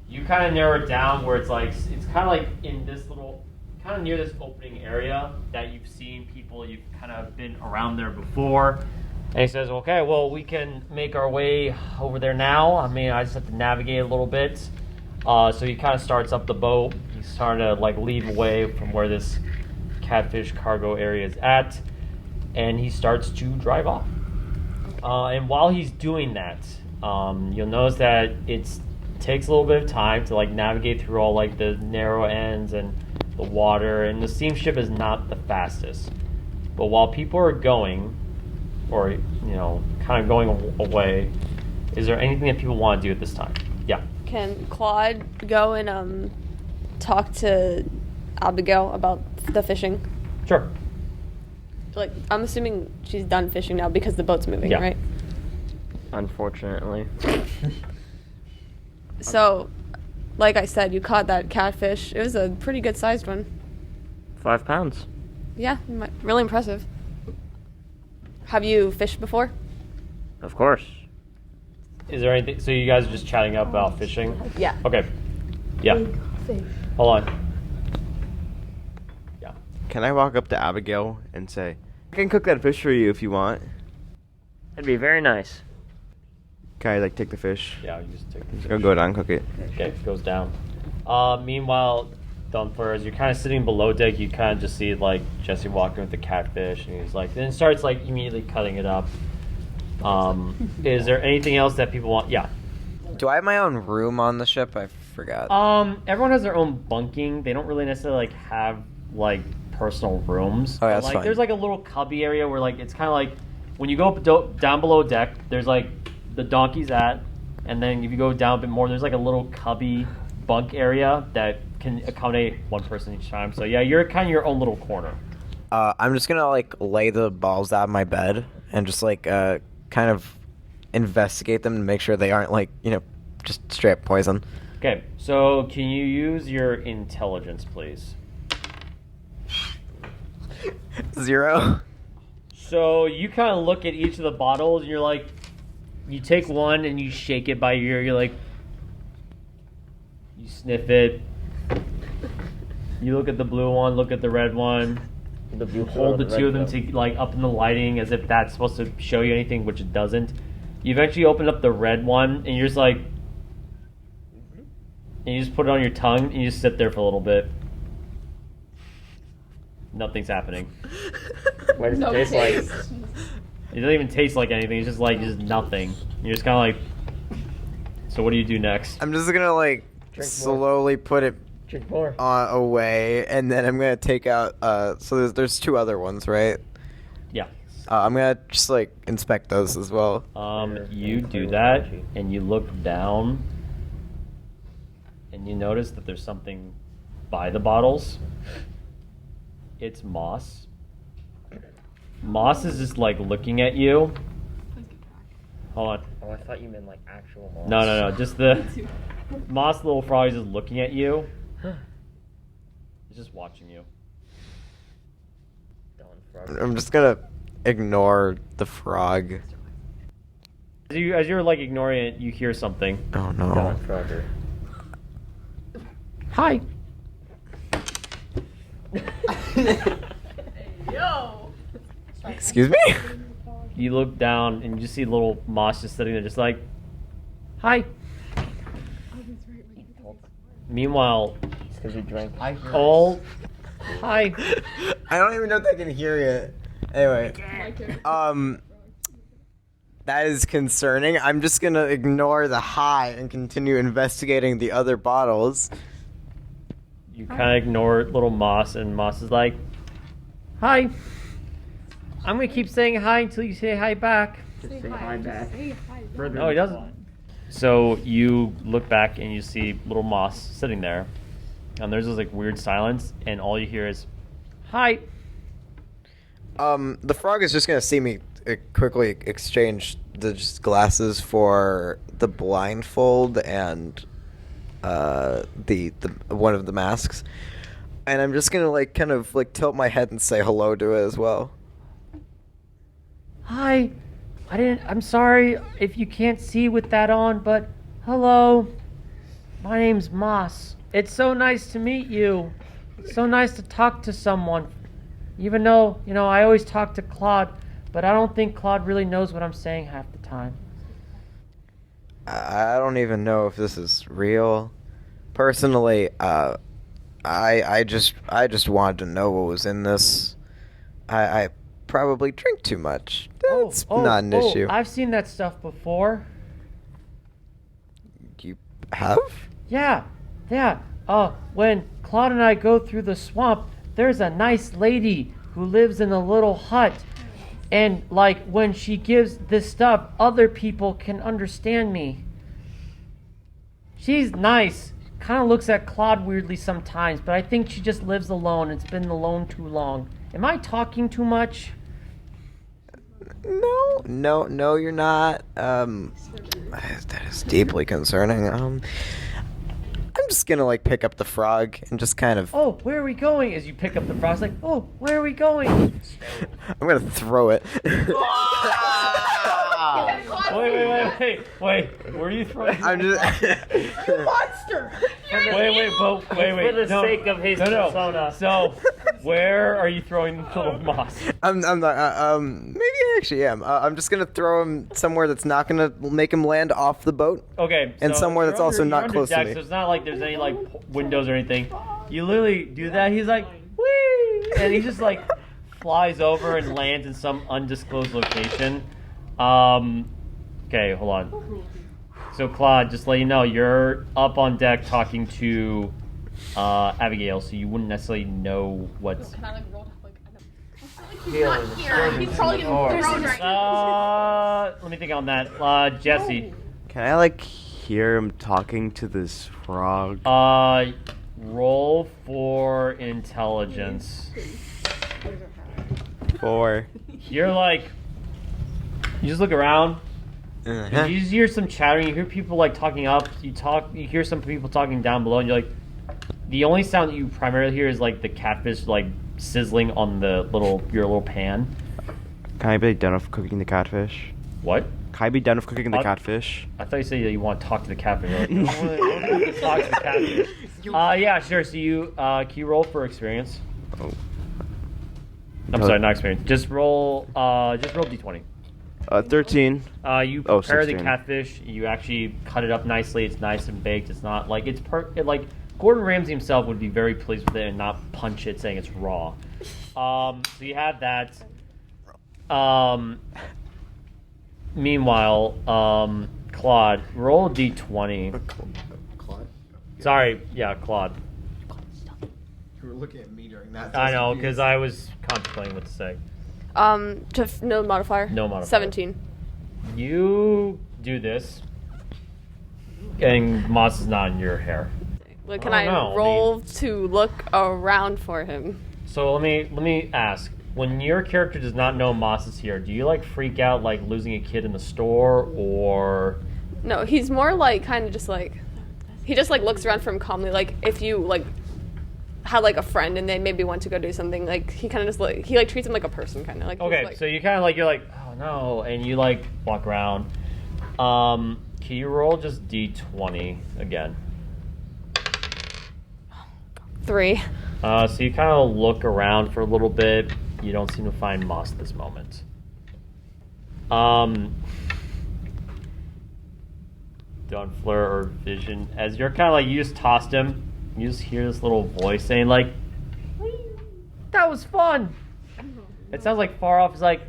B: you kind of narrow it down where it's kind of in this little kind of near this opening area that you've seen people, you've kind of been around there before. And he says, okay, well, we can make our way over there now. I mean, I just have to navigate a little bit. So he kind of starts up the boat. He's starting to like leave away from where this catfish cargo area is at. And he starts to drive off. And while he's doing that, you'll notice that it takes a little bit of time to like navigate through all like the narrow ends and the water. And the steamship is not the fastest. But while people are going, or kind of going away, is there anything that people want to do at this time? Yeah.
C: Can Claude go and talk to Abigail about the fishing?
B: Sure.
C: Like, I'm assuming she's done fishing now because the boat's moving,
B: Yeah.
C: right?
F: Unfortunately.
C: So, like I said, you caught that catfish. It was a pretty good sized one.
F: 5 pounds.
C: Yeah, really impressive. Have you fished before?
F: Of course.
B: Is there anything? So you guys are just chatting up about fishing?
C: Yeah.
B: Okay. Yeah. Hold on. Yeah.
E: Can I walk up to Abigail and say, I can cook that fish for you if you want?
F: That'd be very nice.
E: Can I like take the fish?
B: Yeah, you just take
E: Just go down, cook it.
B: Okay, it goes down. Meanwhile, Dunfer, as you're kind of sitting below deck, you kind of just see like Jesse walking with the catfish, and he's like, then starts like immediately cutting it up. Is there anything else that people want? Yeah.
A: Do I have my own room on the ship? I forgot.
B: Everyone has their own bunking. They don't really necessarily like have like personal rooms.
A: Oh, yeah,
B: But,
A: that's
B: like
A: fine.
B: there's like a little cubby area where like it's kind of like when you go up down below deck, there's like the donkey's at, and then if you go down a bit more, there's like a little cubby bunk area that can accommodate one person each time. So yeah, you're kind of your own little corner.
A: I'm just gonna like lay the balls out of my bed and just like kind of investigate them to make sure they aren't like just straight up poison.
B: Okay, so can you use your intelligence, please?
A: 0.
B: So you kind of look at each of the bottles, and you're like, you take one and you shake it by your ear. You're like, you sniff it. You look at the blue one, look at the red one. You hold the two of them to like up in the lighting as if that's supposed to show you anything, which it doesn't. You eventually open up the red one, and you're just like, and you just put it on your tongue, and you just sit there for a little bit. Nothing's happening.
F: What does it taste like?
B: It doesn't even taste like anything. It's just like just nothing. You're just kind of like. So what do you do next?
A: I'm just gonna like
F: Drink more.
A: slowly put it
F: Drink more.
A: away, and then I'm gonna take out. So there's 2 other ones, right?
B: Yeah.
A: I'm gonna just like inspect those as well.
B: You do that, and you look down, and you notice that there's something by the bottles. It's Moss. Moss is just like looking at you. Hold on.
F: Oh, I thought you meant like actual moss.
B: No. Just the Moss, the little frog, is just looking at you. He's just watching you.
A: I'm just gonna ignore the frog.
B: As you're like ignoring it, you hear something.
A: Oh no.
F: Don Frogger.
B: Hi.
C: Yo!
A: Excuse me?
B: You look down and you see little Moss just sitting there, just like, hi. Meanwhile,
F: Because you drank.
B: all, hi.
A: I don't even know if they can hear it. Anyway, that is concerning. I'm just gonna ignore the hi and continue investigating the other bottles.
B: You kind of ignore little Moss, and Moss is like, hi. I'm gonna keep saying hi until you say hi back.
F: Just say hi back.
B: No, he doesn't. So you look back and you see little Moss sitting there, and there's this like weird silence, and all you hear is, hi.
A: The frog is just gonna see me quickly exchange the just glasses for the blindfold and the one of the masks, and I'm just gonna like kind of like tilt my head and say hello to it as well.
B: Hi. I'm sorry if you can't see with that on, but hello. My name's Moss. It's so nice to meet you. It's so nice to talk to someone. Even though, I always talk to Claude, but I don't think Claude really knows what I'm saying half the time.
A: I don't even know if this is real. Personally, I just wanted to know what was in this. I probably drink too much. That's not an issue.
B: I've seen that stuff before.
A: You have?
B: Yeah. When Claude and I go through the swamp, there's a nice lady who lives in a little hut. And, when she gives this stuff, other people can understand me. She's nice. Kind of looks at Claude weirdly sometimes, but I think she just lives alone. It's been alone too long. Am I talking too much?
A: No, you're not. That is deeply concerning. I'm just gonna pick up the frog and just kind of.
B: Oh, where are we going? As you pick up the frog, it's oh, where are we going?
A: I'm gonna throw it.
B: Wait. Where are you throwing?
A: I'm just.
G: You monster!
B: Wait.
F: For the sake of his persona.
B: So, where are you throwing the little moss?
A: I'm not. Maybe I actually am. I'm just gonna throw him somewhere that's not gonna make him land off the boat.
B: Okay.
A: And
B: so
A: somewhere that's
B: you're
A: also
B: under
A: not close to
B: deck,
A: me.
B: So it's not like there's any windows or anything. You literally do that. He's like, whee! And he just flies over and lands in some undisclosed location. Okay, hold on. So Claude, just let you know, you're up on deck talking to Abigail, so you wouldn't necessarily know what's.
C: Can I roll he's not here. He's probably getting thrown right now.
B: Let me think on that. Jesse.
E: Can I hear him talking to this frog?
B: Roll for intelligence.
E: 4.
B: You're you just look around.
A: Uh-huh.
B: You just hear some chattering. You hear people talking up. You hear some people talking down below, and you're the only sound that you primarily hear is the catfish sizzling on your little pan.
E: Can I be done with cooking the catfish?
B: What?
E: Can I be done with cooking the catfish?
B: I thought you said that you want to talk to the catfish. I don't want to talk to the catfish. Yeah, sure. So can you roll for experience?
E: Oh.
B: I'm sorry, not experience. Just roll d20.
E: 13.
B: You prepare the
E: 16.
B: catfish. You actually cut it up nicely. It's nice and baked. It's not Gordon Ramsay himself would be very pleased with it and not punch it saying it's raw. So you have that. Meanwhile, Claude, roll a d20.
A: Claude?
B: Sorry, yeah, Claude.
A: You were looking at me during that.
B: I know, because I was contemplating what to say.
C: No modifier.
B: No modifier.
C: 17.
B: You do this, and moss is not in your hair.
C: Can I roll to look around for him?
B: So let me ask. When your character does not know moss is here, do you freak out losing a kid in the store, or?
C: No, he's more kind of just he just looks around for him calmly. If you had a friend and they maybe want to go do something, he kind of just he treats him like a person, kind of
B: Okay, so you kind of you're oh no, and you walk around. Can you roll just d20 again?
C: 3.
B: So you kind of look around for a little bit. You don't seem to find moss at this moment. Dawn Fleur or Vision, as you're kind of you just tossed him, you just hear this little voice saying that was fun. It sounds far off. It's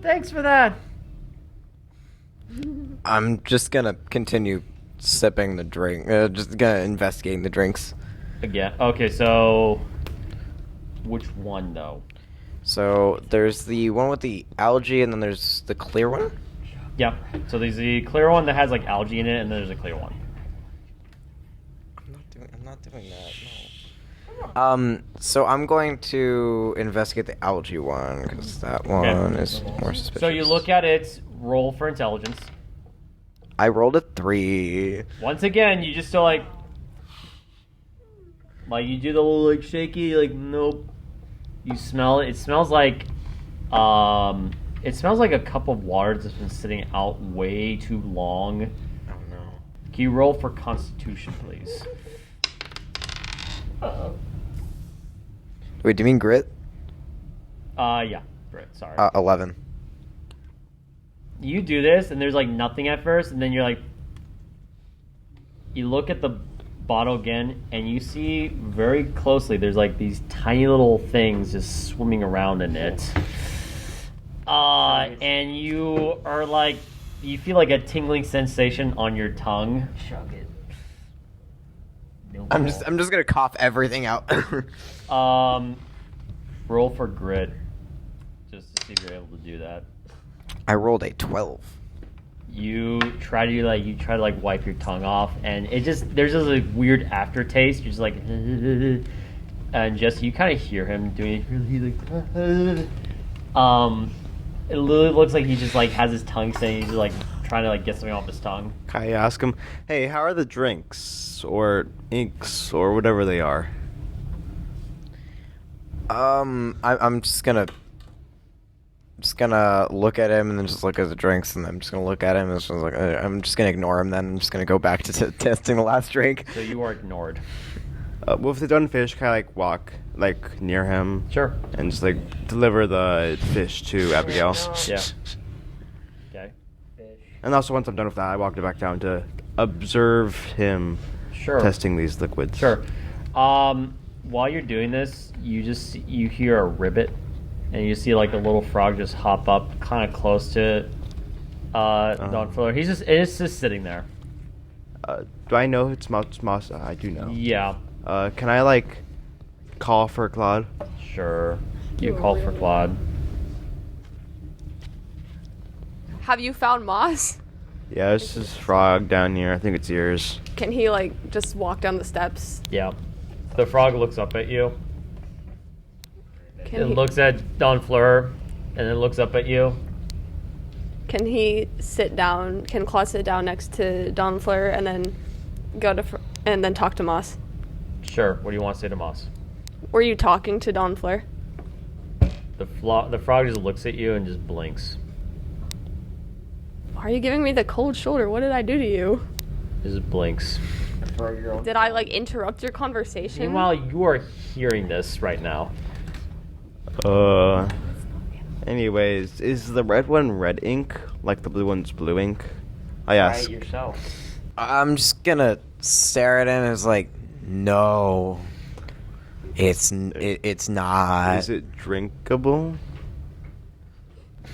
B: thanks for that.
A: I'm just gonna continue sipping the drink. Just gonna investigating the drinks.
B: Again. Okay, so which one though?
A: So there's the one with the algae, and then there's the clear one.
B: Yeah. So there's the clear one that has algae in it, and then there's a clear one.
A: I'm not doing that. No. So I'm going to investigate the algae one because that one is more suspicious.
B: So you look at it. Roll for intelligence.
A: I rolled a 3.
B: Once again, you just still you do the little shaky nope. You smell it. It smells like a cup of water that's been sitting out way too long.
A: Oh no.
B: Can you roll for Constitution, please?
A: Wait, do you mean grit?
B: Yeah. Right, sorry.
A: 11.
B: You do this, and there's like nothing at first, and then you're like, you look at the bottle again, and you see very closely there's like these tiny little things just swimming around in it. And you are like, you feel like a tingling sensation on your tongue.
F: Chug it.
A: I'm just gonna cough everything out.
B: Roll for grit, just to see if you're able to do that.
A: I rolled a 12.
B: You try to wipe your tongue off, and there's just a weird aftertaste. You're just like, and Jesse, you kind of hear him doing it really like, it literally looks like he just like has his tongue saying he's just like trying to like get something off his tongue.
E: Can I ask him, hey, how are the drinks or inks or whatever they are?
A: I'm just gonna look at him and then just look at the drinks, and I'm just gonna look at him and just like I'm just gonna ignore him. Then I'm just gonna go back to testing the last drink.
B: So you are ignored.
E: With the done fish, can I like walk like near him?
B: Sure.
E: And just like deliver the fish to Abigail.
B: Yeah. Okay.
E: And also once I'm done with that, I walked it back down to observe him
B: Sure.
E: testing these liquids.
B: Sure. While you're doing this, you hear a ribbit, and you see like a little frog just hop up kind of close to Don Fuller. It's just sitting there.
E: Do I know it's Moss? I do know.
B: Yeah.
E: Can I like call for Claude?
B: Sure. You call for Claude.
C: Have you found Moss?
E: Yeah, it's this frog down here. I think it's yours.
C: Can he like just walk down the steps?
B: Yeah. The frog looks up at you.
C: Can
B: It
C: he,
B: looks at Don Fleur, and then looks up at you.
C: Can he sit down? Can Claude sit down next to Don Fleur and then and then talk to Moss?
B: Sure. What do you want to say to Moss?
C: Were you talking to Don Fleur?
B: The frog just looks at you and just blinks.
C: Why are you giving me the cold shoulder? What did I do to you?
B: Just blinks.
C: Did I like interrupt your conversation?
B: Meanwhile, you are hearing this right now.
E: Anyways, is the red one red ink like the blue one's blue ink? I ask.
F: Try it yourself.
A: I'm just gonna stare at him and it's like, no, it's not.
E: Is it drinkable?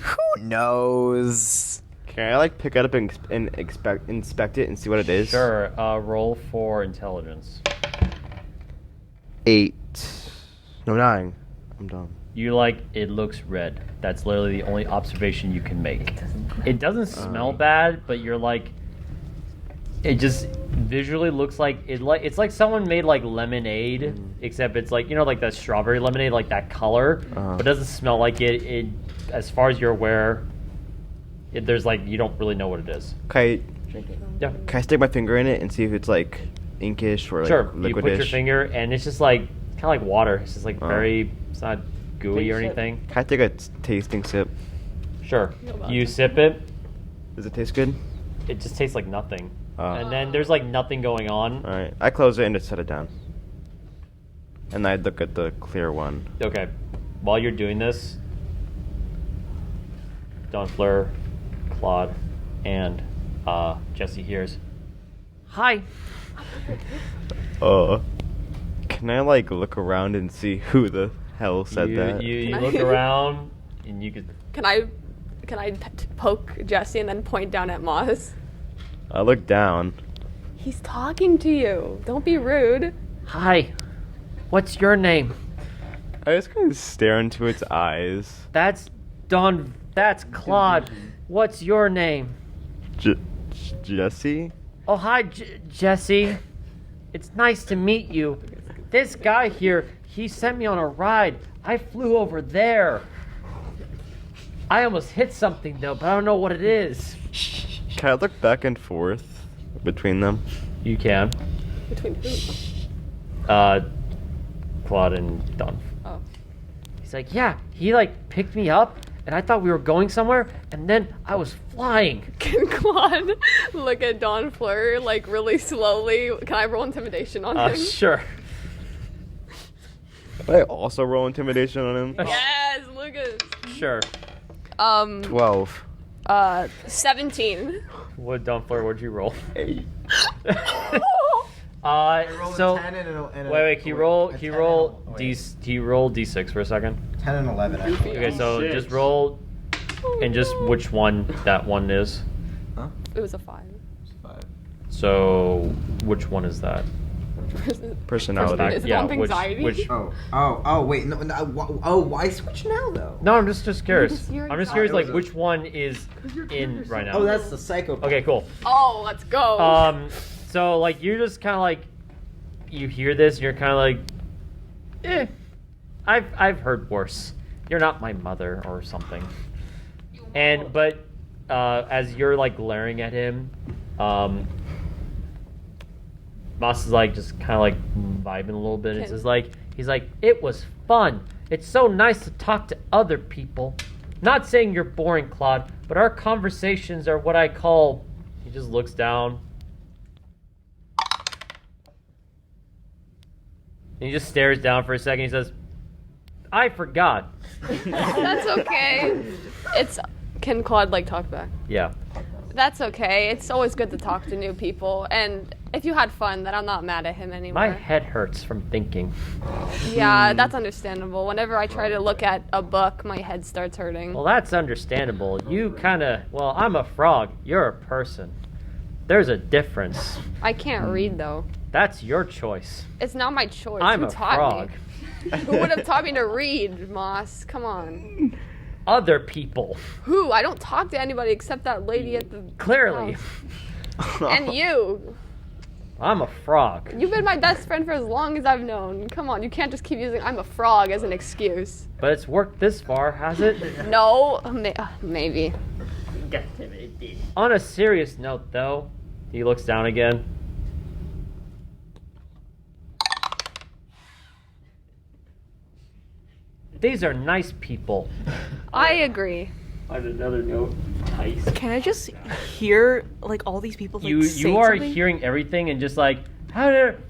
A: Who knows?
E: Can I like pick it up and inspect it and see what it is?
B: Sure. Roll for intelligence.
E: 8. No, 9. I'm done.
B: You it looks red. That's literally the only observation you can make. It doesn't smell bad, but you're like, it just visually looks like it's like someone made like lemonade, except it's like, like that strawberry lemonade, like that color, but it doesn't smell like it. It, as far as you're aware, there's like, you don't really know what it is.
E: Can
B: Yeah.
E: I stick my finger in it and see if it's like inkish or like
B: Sure.
E: liquidish?
B: You put your finger, and it's just like kind of like water. It's just like very. It's not gooey or anything.
E: Can I take a tasting sip?
B: Sure. You sip it.
E: Does it taste good?
B: It just tastes like nothing. And then there's like nothing going on.
E: Alright. I close it and just set it down. And I look at the clear one.
B: Okay. While you're doing this, Don Fleur, Claude, and Jesse hears, "Hi."
E: Can I like look around and see who the hell said that?
B: You
C: Can
B: look
C: I-
B: around, and you could.
C: Can I poke Jesse and then point down at Moss?
E: I look down.
C: He's talking to you. Don't be rude.
B: Hi. What's your name?
E: I just kind of stare into its eyes.
B: That's Don. That's Claude. What's your name?
E: Jesse?
B: Oh, hi, Jesse. It's nice to meet you. This guy here, he sent me on a ride. I flew over there. I almost hit something, though, but I don't know what it is.
E: Can I look back and forth between them?
B: You can.
C: Between who?
B: Claude and Don.
C: Oh.
B: He's like, yeah, he picked me up, and I thought we were going somewhere, and then I was flying.
C: Can Claude look at Don Fleur really slowly? Can I roll intimidation on him?
B: Sure.
E: Can I also roll intimidation on him?
C: Yes, Lucas.
B: Sure.
E: 12.
C: 17.
B: What Dunfleur? What'd you roll?
E: 8.
B: So
A: 10 and
B: wait. Can you roll d6 for a second?
A: 10 and 11. Actually.
B: Okay, so just roll, and just which one that one is.
C: It was a 5.
B: So which one is that?
E: Personality.
C: Is it
B: Yeah,
C: on anxiety?
B: which?
A: Oh, wait, no, why switch now though?
B: No, I'm just curious.
C: You're
B: I'm just curious, like which one is in right now.
A: Oh, that's the psychopath.
B: Okay, cool.
C: Oh, let's go.
B: So like you're just kind of like, you hear this, you're kind of like, I've heard worse. You're not my mother or something. But as you're like glaring at him, Moss is like just kind of like vibing a little bit. It's just like he's like, it was fun. It's so nice to talk to other people. Not saying you're boring, Claude, but our conversations are what I call. He just looks down. And he just stares down for a second. He says, I forgot.
C: That's okay. Can Claude like talk back?
B: Yeah.
C: That's okay. It's always good to talk to new people, and if you had fun, then I'm not mad at him anymore.
B: My head hurts from thinking.
C: Yeah, that's understandable. Whenever I try to look at a book, my head starts hurting.
B: Well, that's understandable. You well, I'm a frog. You're a person. There's a difference.
C: I can't read though.
B: That's your choice.
C: It's not my choice.
B: I'm
C: Who
B: a
C: taught
B: frog.
C: Me? Who would have taught me to read, Moss? Come on.
B: Other people.
C: Who? I don't talk to anybody except that lady at the
B: Clearly.
C: house. And you.
B: I'm a frog.
C: You've been my best friend for as long as I've known. Come on, you can't just keep using I'm a frog as an excuse.
B: But it's worked this far, has it?
C: No, maybe.
B: On a serious note, though, he looks down again. These are nice people.
C: I agree.
F: On another note, Tice.
G: Can I just hear like all these people? Like,
B: You
G: say
B: are
G: something?
B: hearing everything and just like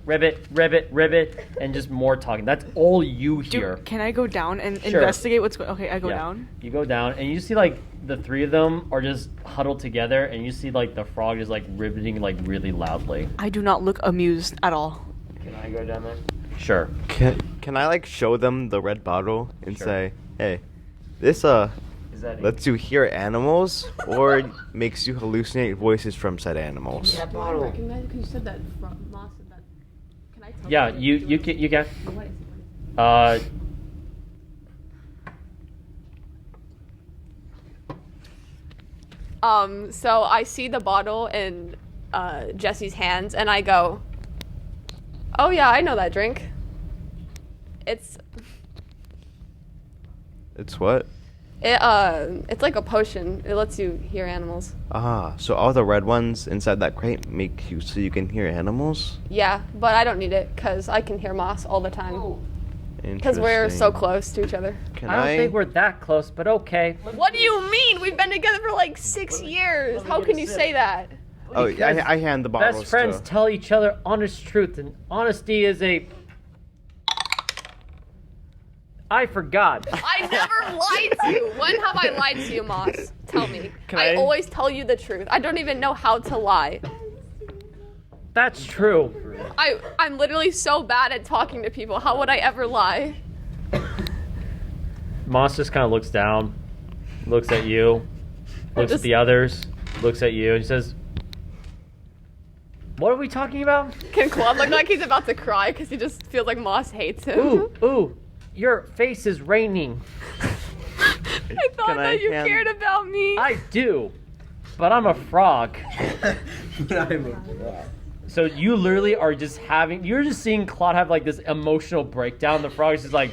B: ribbit, and just more talking. That's all you hear.
G: Can I go down and
B: Sure.
G: investigate what's going? Okay, I go
B: Yeah.
G: down.
B: You go down and you see like the three of them are just huddled together, and you see like the frog is like ribbiting like really loudly.
G: I do not look amused at all.
F: Can I go down there?
B: Sure.
E: Can I like show them the red bottle and
B: Sure.
E: say, hey, this
F: Is that it?
E: lets you hear animals or makes you hallucinate voices from said animals?
F: That bottle.
C: Because you said that Moss said that. Can I tell
B: Yeah, you can.
C: What is it? So I see the bottle in Jesse's hands, and I go, "Oh yeah, I know that drink. It's
E: What?
C: it's like a potion. It lets you hear animals.
E: Ah, so all the red ones inside that crate make you so you can hear animals?
C: Yeah, but I don't need it because I can hear Moss all the time. Because we're so
E: Interesting.
C: close to each other.
E: Can
B: I don't think we're that close, but okay.
C: What do you mean? We've been together for like 6 years. How can you say that?
E: Oh, yeah, I hand the bottles
B: Best friends
E: to...
B: tell each other honest truth, and honesty is a. I forgot.
C: I never lied to you. When have I lied to you, Moss? Tell me. I
E: I-
C: always tell you the truth. I don't even know how to lie.
B: That's true.
C: I'm literally so bad at talking to people. How would I ever lie?
B: Moss just kind of looks down, looks at you, looks at the others, looks at you, and he says, "What are we talking about?"
C: Can Claude look like he's about to cry because he just feels like Moss hates him?
B: Ooh, your face is raining.
C: I thought
E: Can I
C: that you
E: hand-
C: cared about me.
B: I do, but I'm a frog. So you literally are just you're just seeing Claude have like this emotional breakdown. The frog is just like,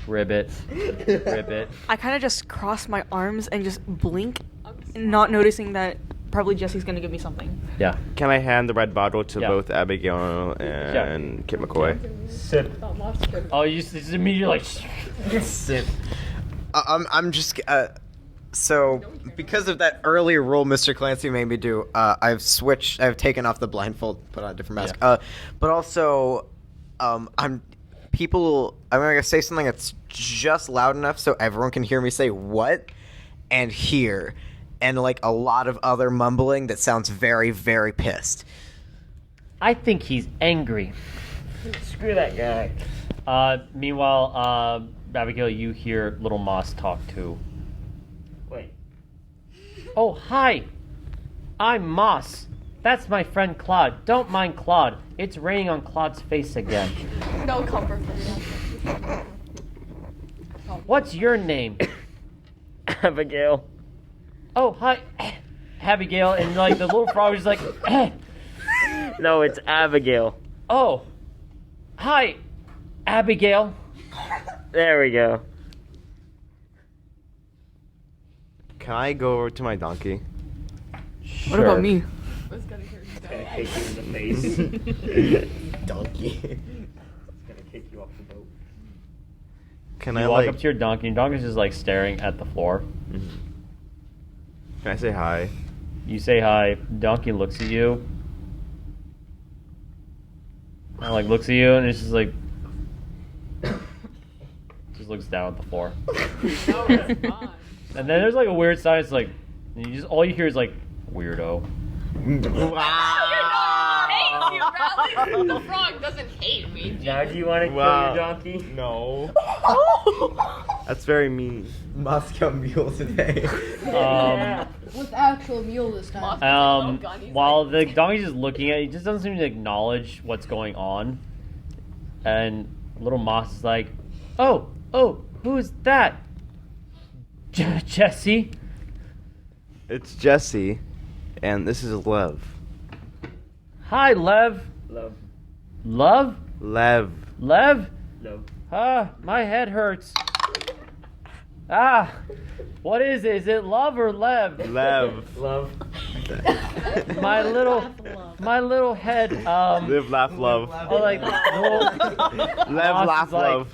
B: ribbit.
G: I kind of just cross my arms and just blink, not noticing that probably Jesse's gonna give me something.
B: Yeah.
E: Can I hand the red bottle to
B: Yeah.
E: both Abigail and Kit McCoy?
B: Sip. Oh, you just immediately like, sip.
A: I'm just so because of that earlier rule Mr. Clancy made me do, I've taken off the blindfold, put on a different mask. But also, I'm I'm going to say something that's just loud enough so everyone can hear me say what and hear. And, like, a lot of other mumbling that sounds very, very pissed.
B: I think he's angry.
F: Screw that guy.
B: Meanwhile, Abigail, you hear Little Moss talk too.
F: Wait.
B: Oh, hi. I'm Moss. That's my friend Claude. Don't mind Claude. It's raining on Claude's face again.
C: No comfort for me.
B: What's your name?
F: Abigail.
B: Oh, hi, Abigail. And, like, the little frog is like,
F: No, it's Abigail.
B: oh, hi, Abigail.
F: There we go.
E: Can I go over to my donkey?
G: What about me?
F: It's gonna kick you in the face.
A: Donkey.
F: It's gonna kick you off the boat.
E: Can
B: You
E: I
B: walk
E: like?
B: up to your donkey, and donkey's just, like, staring at the floor.
E: Can I say hi?
B: You say hi. Donkey looks at you. And, like, looks at you, and it's just like... just looks down at the floor.
C: No response.
B: And then there's, like, a weird silence, like... And you just, all you hear is, like, weirdo.
C: The frog doesn't hate me.
F: Now do you want to kill your donkey?
E: No. That's very mean.
A: Moscow Mule today.
D: With actual mule this time.
B: While the donkey's just looking at it, he just doesn't seem to acknowledge what's going on. And little Moss is like, oh, who's that? Jesse?
E: It's Jesse, and this is Lev.
B: Hi, Lev.
F: Love.
B: Love?
E: Lev.
B: Lev?
F: Love.
B: My head hurts. What is it? Is it love or Lev?
E: Lev.
F: Love.
B: My little head,
E: Live, laugh, love.
B: oh, like, little,
E: Lev,
B: Moss
E: laugh,
B: is like,
E: love.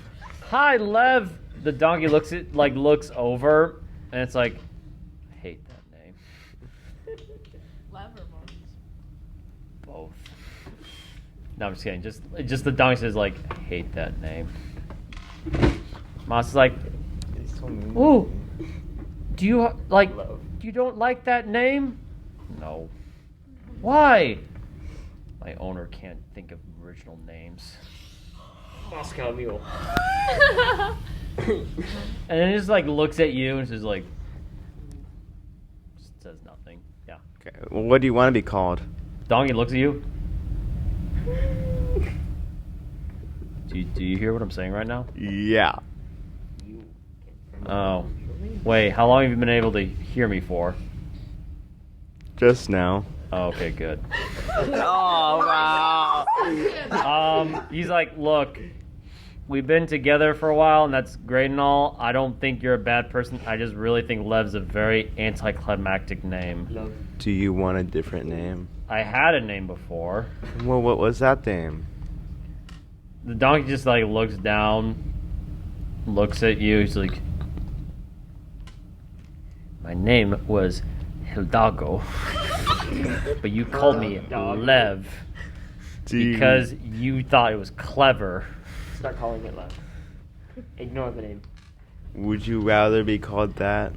B: hi, Lev. The donkey looks over, and it's like, I hate that name. Both. No, I'm just kidding. Just the donkey says like, I hate that name. Moss is like, ooh, do you don't like that name? No. Why? My owner can't think of original names.
F: Moscow Mule.
B: And then he just like looks at you and just like just says nothing. Yeah.
E: Okay. Well, what do you want to be called?
B: Donkey looks at you. Do you hear what I'm saying right now?
E: Yeah.
B: Oh. Wait, how long have you been able to hear me for?
E: Just now.
B: Oh, okay, good.
E: Oh wow.
B: He's like, look, we've been together for a while, and that's great and all. I don't think you're a bad person. I just really think Lev's a very anticlimactic name.
F: Love.
E: Do you want a different name?
B: I had a name before.
E: Well, what was that name?
B: The donkey just like looks down, looks at you. He's like, my name was Hildago, but you called me Lev because you thought it was clever.
F: Start calling it Love. Ignore the name.
E: Would you rather be called that?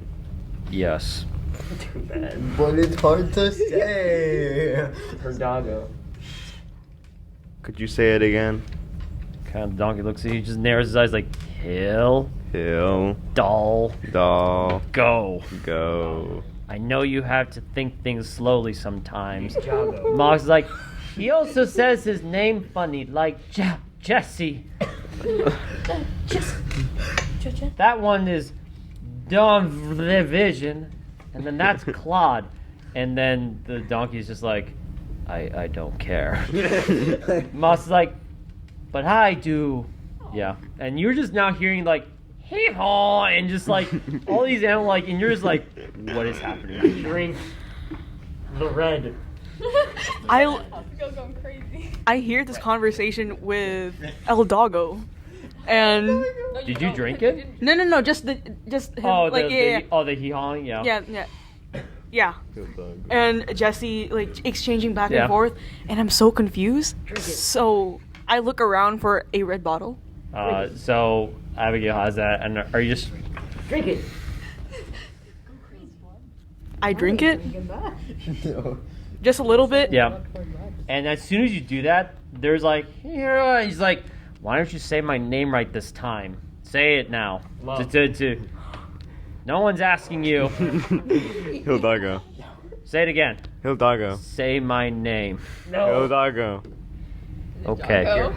B: Yes.
F: Too bad.
A: But it's hard to say.
F: Her doggo.
E: Could you say it again?
B: Kind of donkey looks at you, just narrows his eyes like, Hill,
E: Hill,
B: doll,
E: doll,
B: go.
E: go.
B: I know you have to think things slowly sometimes.
F: Jago.
B: Mog's like, he also says his name funny, like Jesse. That one is Don Vision, and then that's Claude. And then the donkey's just like, I don't care. Moss is like, but I do. Yeah. And you're just now hearing like, hey haw, and just like all these animals like, and you're just like, what is happening?
F: Drink the red.
G: I
C: Going crazy.
G: I hear this conversation with El Doggo, and
B: Did you drink it?
G: no, just him,
B: Oh,
G: like
B: the hee-hawing, yeah.
G: yeah. And Jesse like exchanging back
B: Yeah.
G: and forth, and I'm so confused. So I look around for a red bottle,
B: So Abigail has that, and are you just drink it?
G: I drink it? Just a little bit?
B: Yeah. And as soon as you do that, there's like, he's like, why don't you say my name right this time? Say it now. No one's asking you.
E: Hildago.
B: Say it again.
E: Hildago.
B: Say my name.
E: Hildago.
B: Okay.
C: You're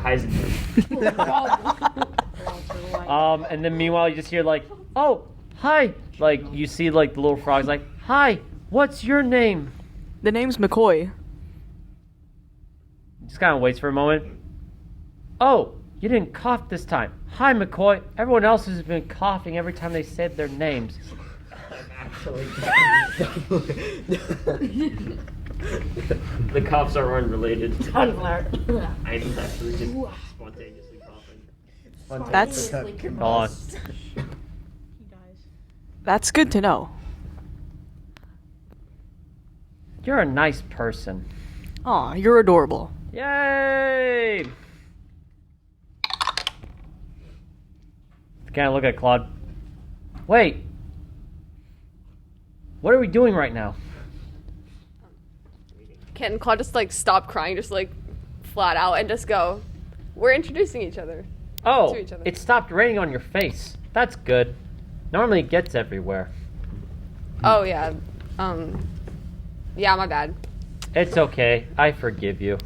B: And then meanwhile you just hear like, oh, hi. Like you see like the little frog's like, hi, what's your name?
G: The name's McCoy.
B: Just kind of waits for a moment. Oh, you didn't cough this time. Hi, McCoy. Everyone else has been coughing every time they said their names.
F: The coughs are unrelated. I'm actually just spontaneously coughing.
G: That's
B: Hold on.
G: that's good to know.
B: You're a nice person.
G: Aw, you're adorable.
B: Yay! Kind of look at Claude. Wait. What are we doing right now?
C: Can Claude just like stop crying, just like flat out, and just go, we're introducing each other.
B: Oh,
C: To each other.
B: it stopped raining on your face. That's good. Normally it gets everywhere.
C: Oh yeah. Yeah, my bad.
B: It's okay. I forgive you.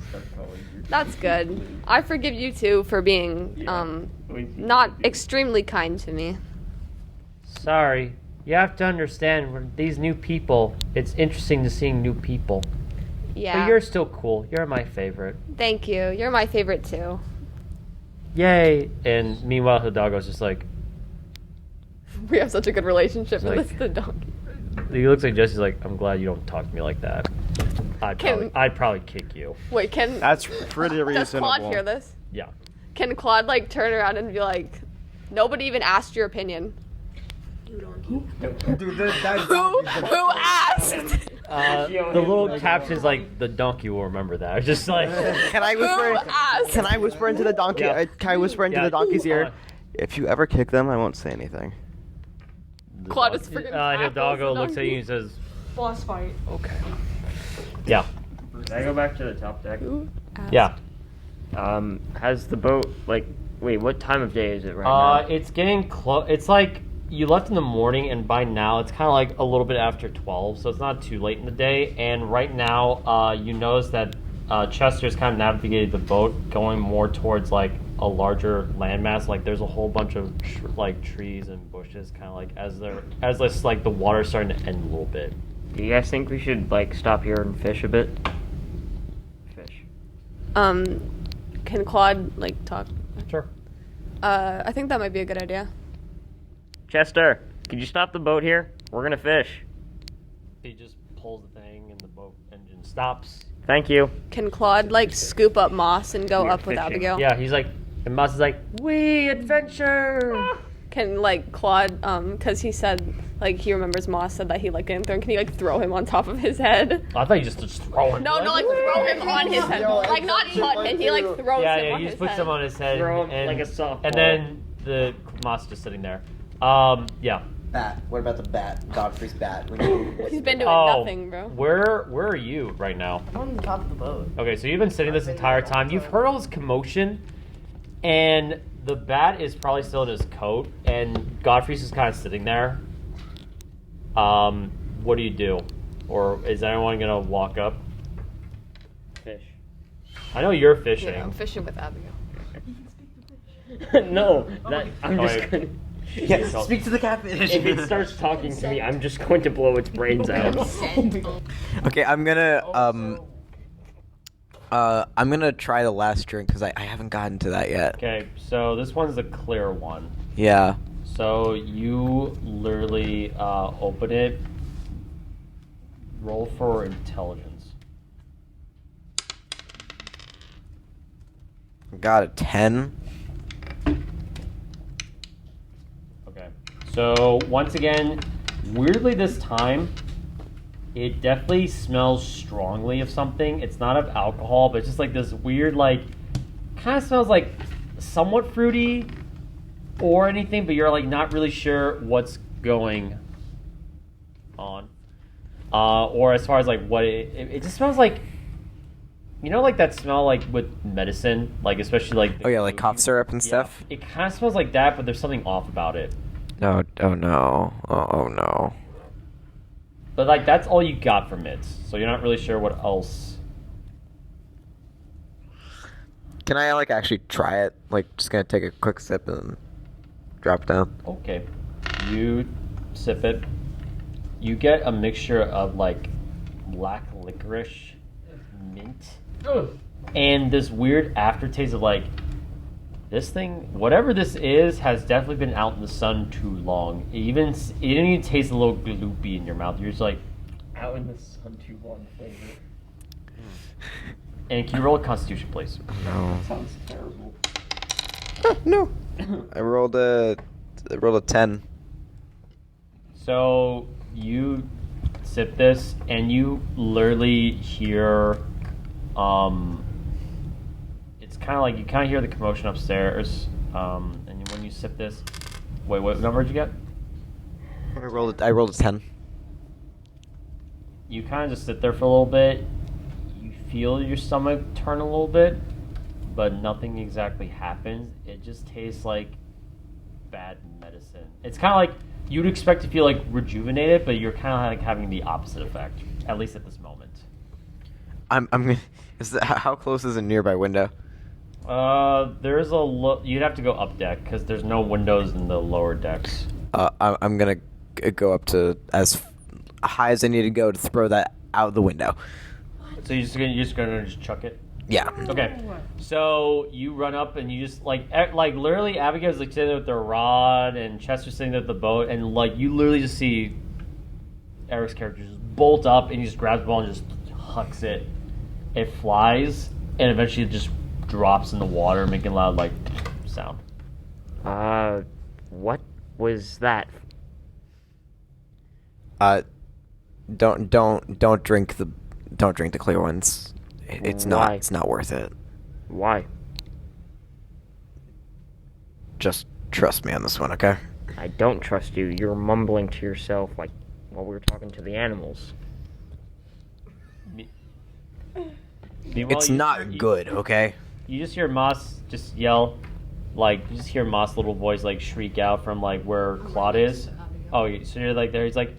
C: That's good. I forgive you too for being not extremely kind to me.
B: Sorry. You have to understand, we're these new people, it's interesting to seeing new people.
C: Yeah.
B: But you're still cool. You're my favorite.
C: Thank you. You're my favorite too.
B: Yay! And meanwhile, Hidago's just like,
C: We have such a good relationship
B: Like-
C: with the donkey.
B: he looks like Jesse's like, I'm glad you don't talk to me like that.
C: Can-
B: I'd probably kick you.
C: Wait, can
E: That's pretty
C: does Claude
E: reasonable.
C: hear this?
B: Yeah.
C: Can Claude like turn around and be like, nobody even asked your opinion? Who asked?
B: The little caption's like, the donkey will remember that. It's just like,
E: Can I
C: Who
E: whisper?
C: asked?
E: Can I whisper into the donkey?
B: Yeah.
E: Can I whisper into
B: Yeah.
E: the donkey's ear?
B: Uh,
E: If you ever kick them, I won't say anything.
C: Claude is freaking tackles the
B: Hidago looks at
C: donkey.
B: you and says,
G: Boss fight.
B: okay. Yeah.
F: Can I go back to the top deck?
C: Who asked?
B: Yeah.
F: Has the boat, like, wait, what time of day is it right now?
B: It's getting close. It's like you left in the morning, and by now it's kind of like a little bit after 12, so it's not too late in the day. And right now, you notice that Chester's kind of navigated the boat, going more towards like a larger landmass. Like there's a whole bunch of trees and bushes, kind of like as this like the water's starting to end a little bit.
F: Do you guys think we should, like, stop here and fish a bit? Fish.
C: Can Claude like talk?
B: Sure.
C: I think that might be a good idea.
F: Chester, could you stop the boat here? We're gonna fish.
B: He just pulls the thing, and the boat engine stops.
F: Thank you.
C: Can Claude like scoop up Moss and go
F: We're
C: up with
F: fishing.
C: Abigail?
B: Yeah, he's like, and Moss is like, "We adventure."
C: Can like Claude, because he said like he remembers Moss said that he like didn't throw. Can he like throw him on top of his head?
B: I thought you just throw him.
C: No, like throw him on his head. Like not touch him. He like throws
B: Yeah,
C: him
B: yeah,
C: on
B: he
C: his
B: just puts
C: head.
B: him on his head,
F: Throw him
B: and,
F: like a softball.
B: and then the Moss just sitting there. Yeah.
A: Bat. What about the bat? Godfrey's bat.
C: He's been doing
B: Oh,
C: nothing, bro.
B: where are you right now?
D: I'm on the top of the boat.
B: Okay, so you've been sitting this entire time. You've heard all this commotion, and the bat is probably still in his coat, and Godfrey's just kind of sitting there. What do you do? Or is anyone gonna walk up?
F: Fish.
B: I know you're fishing.
C: Yeah, I'm fishing with Abigail.
F: No, I'm
B: Oh,
F: just
B: wait.
F: gonna...
A: Yes. Speak to the catfish.
F: If it starts talking to me, I'm just going to blow its brains out.
A: Okay, I'm gonna try the last drink because I haven't gotten to that yet.
B: Okay, so this one's the clear one.
A: Yeah.
B: So you literally open it. Roll for intelligence.
A: Got a 10.
B: Okay. So once again, weirdly this time, it definitely smells strongly of something. It's not of alcohol, but it's just like this weird, like, kind of smells like somewhat fruity or anything, but you're like not really sure what's going on. Or as far as like what it just smells like, you know, like that smell like with medicine, like especially like
H: Oh yeah, like cough syrup and stuff.
B: It kind of smells like that, but there's something off about it.
H: No, oh no, oh no.
B: But like that's all you got from it, so you're not really sure what else.
H: Can I like actually try it? Like, just gonna take a quick sip and drop it down.
B: Okay, you sip it. You get a mixture of like black licorice, mint, and this weird aftertaste of like this thing, whatever this is, has definitely been out in the sun too long. It even tastes a little gloopy in your mouth. You're just like out in the sun too long flavor. And can you roll a Constitution, please?
H: No.
B: Sounds terrible.
H: No. I rolled a 10.
B: So you sip this, and you literally hear, it's kind of like you kind of hear the commotion upstairs. And when you sip this, wait, what number did you get?
H: I rolled a 10.
B: You kind of just sit there for a little bit. You feel your stomach turn a little bit, but nothing exactly happens. It just tastes like bad medicine. It's kind of like you'd expect to feel like rejuvenated, but you're kind of like having the opposite effect, at least at this moment.
H: I'm gonna. How close is a nearby window?
B: There's you'd have to go up deck because there's no windows in the lower decks.
H: I'm gonna go up to as high as I need to go to throw that out the window.
B: So you're just gonna chuck it?
H: Yeah.
B: Okay. So you run up and you just like literally Abigail's like sitting there with their rod and Chester's sitting there with the boat, and like you literally just see Eric's character just bolt up and he just grabs the ball and just hucks it. It flies and eventually it just drops in the water, making a loud like sound.
F: What was that?
H: Don't drink the clear ones. It's
F: Why?
H: not worth it.
F: Why?
H: Just trust me on this one, okay?
F: I don't trust you. You're mumbling to yourself like while we were talking to the animals.
B: Meanwhile,
H: It's
B: you
H: not good, okay?
B: You just hear Moss just yell, like you just hear Moss' little voice like shriek out from like where Claude is. Oh, so you're like there. He's like,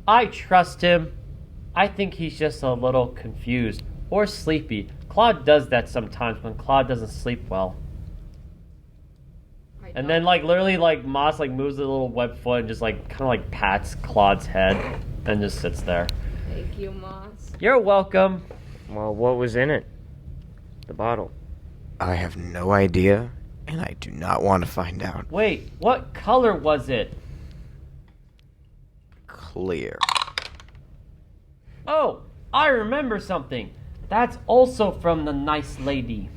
B: I trust him. I think he's just a little confused or sleepy. Claude does that sometimes when Claude doesn't sleep well. And then like literally like Moss like moves a little web foot and just like kind of like pats Claude's head and just sits there.
C: Thank you, Moss.
B: You're welcome.
F: Well, what was in it? The bottle.
H: I have no idea, and I do not want to find out.
B: Wait, what color was it?
H: Clear.
B: Oh, I remember something. That's also from the nice lady.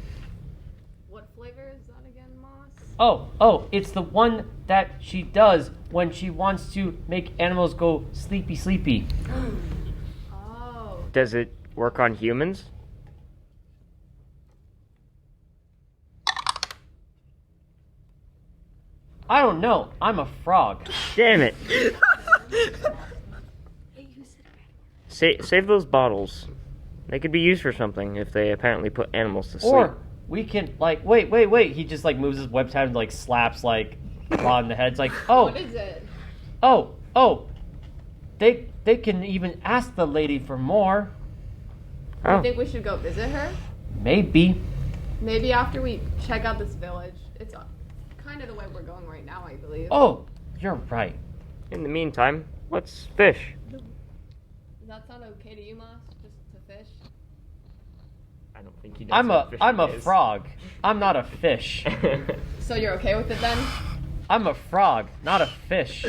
C: What flavor is that again, Moss?
B: Oh, it's the one that she does when she wants to make animals go sleepy, sleepy.
C: Oh.
F: Does it work on humans?
B: I don't know. I'm a frog.
F: Damn it! Save those bottles. They could be used for something if they apparently put animals to sleep.
B: Or we can like wait. He just like moves his web tab and like slaps like Claude in the head. It's like, oh,
C: What is it?
B: oh. They can even ask the lady for more.
C: Do
F: Oh.
C: you think we should go visit her?
B: Maybe.
C: Maybe after we check out this village. It's kind of the way we're going right now, I believe.
B: Oh, you're right.
F: In the meantime, let's fish.
C: Does that sound okay to you, Moss? Just to fish?
F: I don't think he knows
B: I'm
F: what
B: a
F: fishing is.
B: frog. I'm not a fish.
C: So you're okay with it then?
B: I'm a frog, not a fish.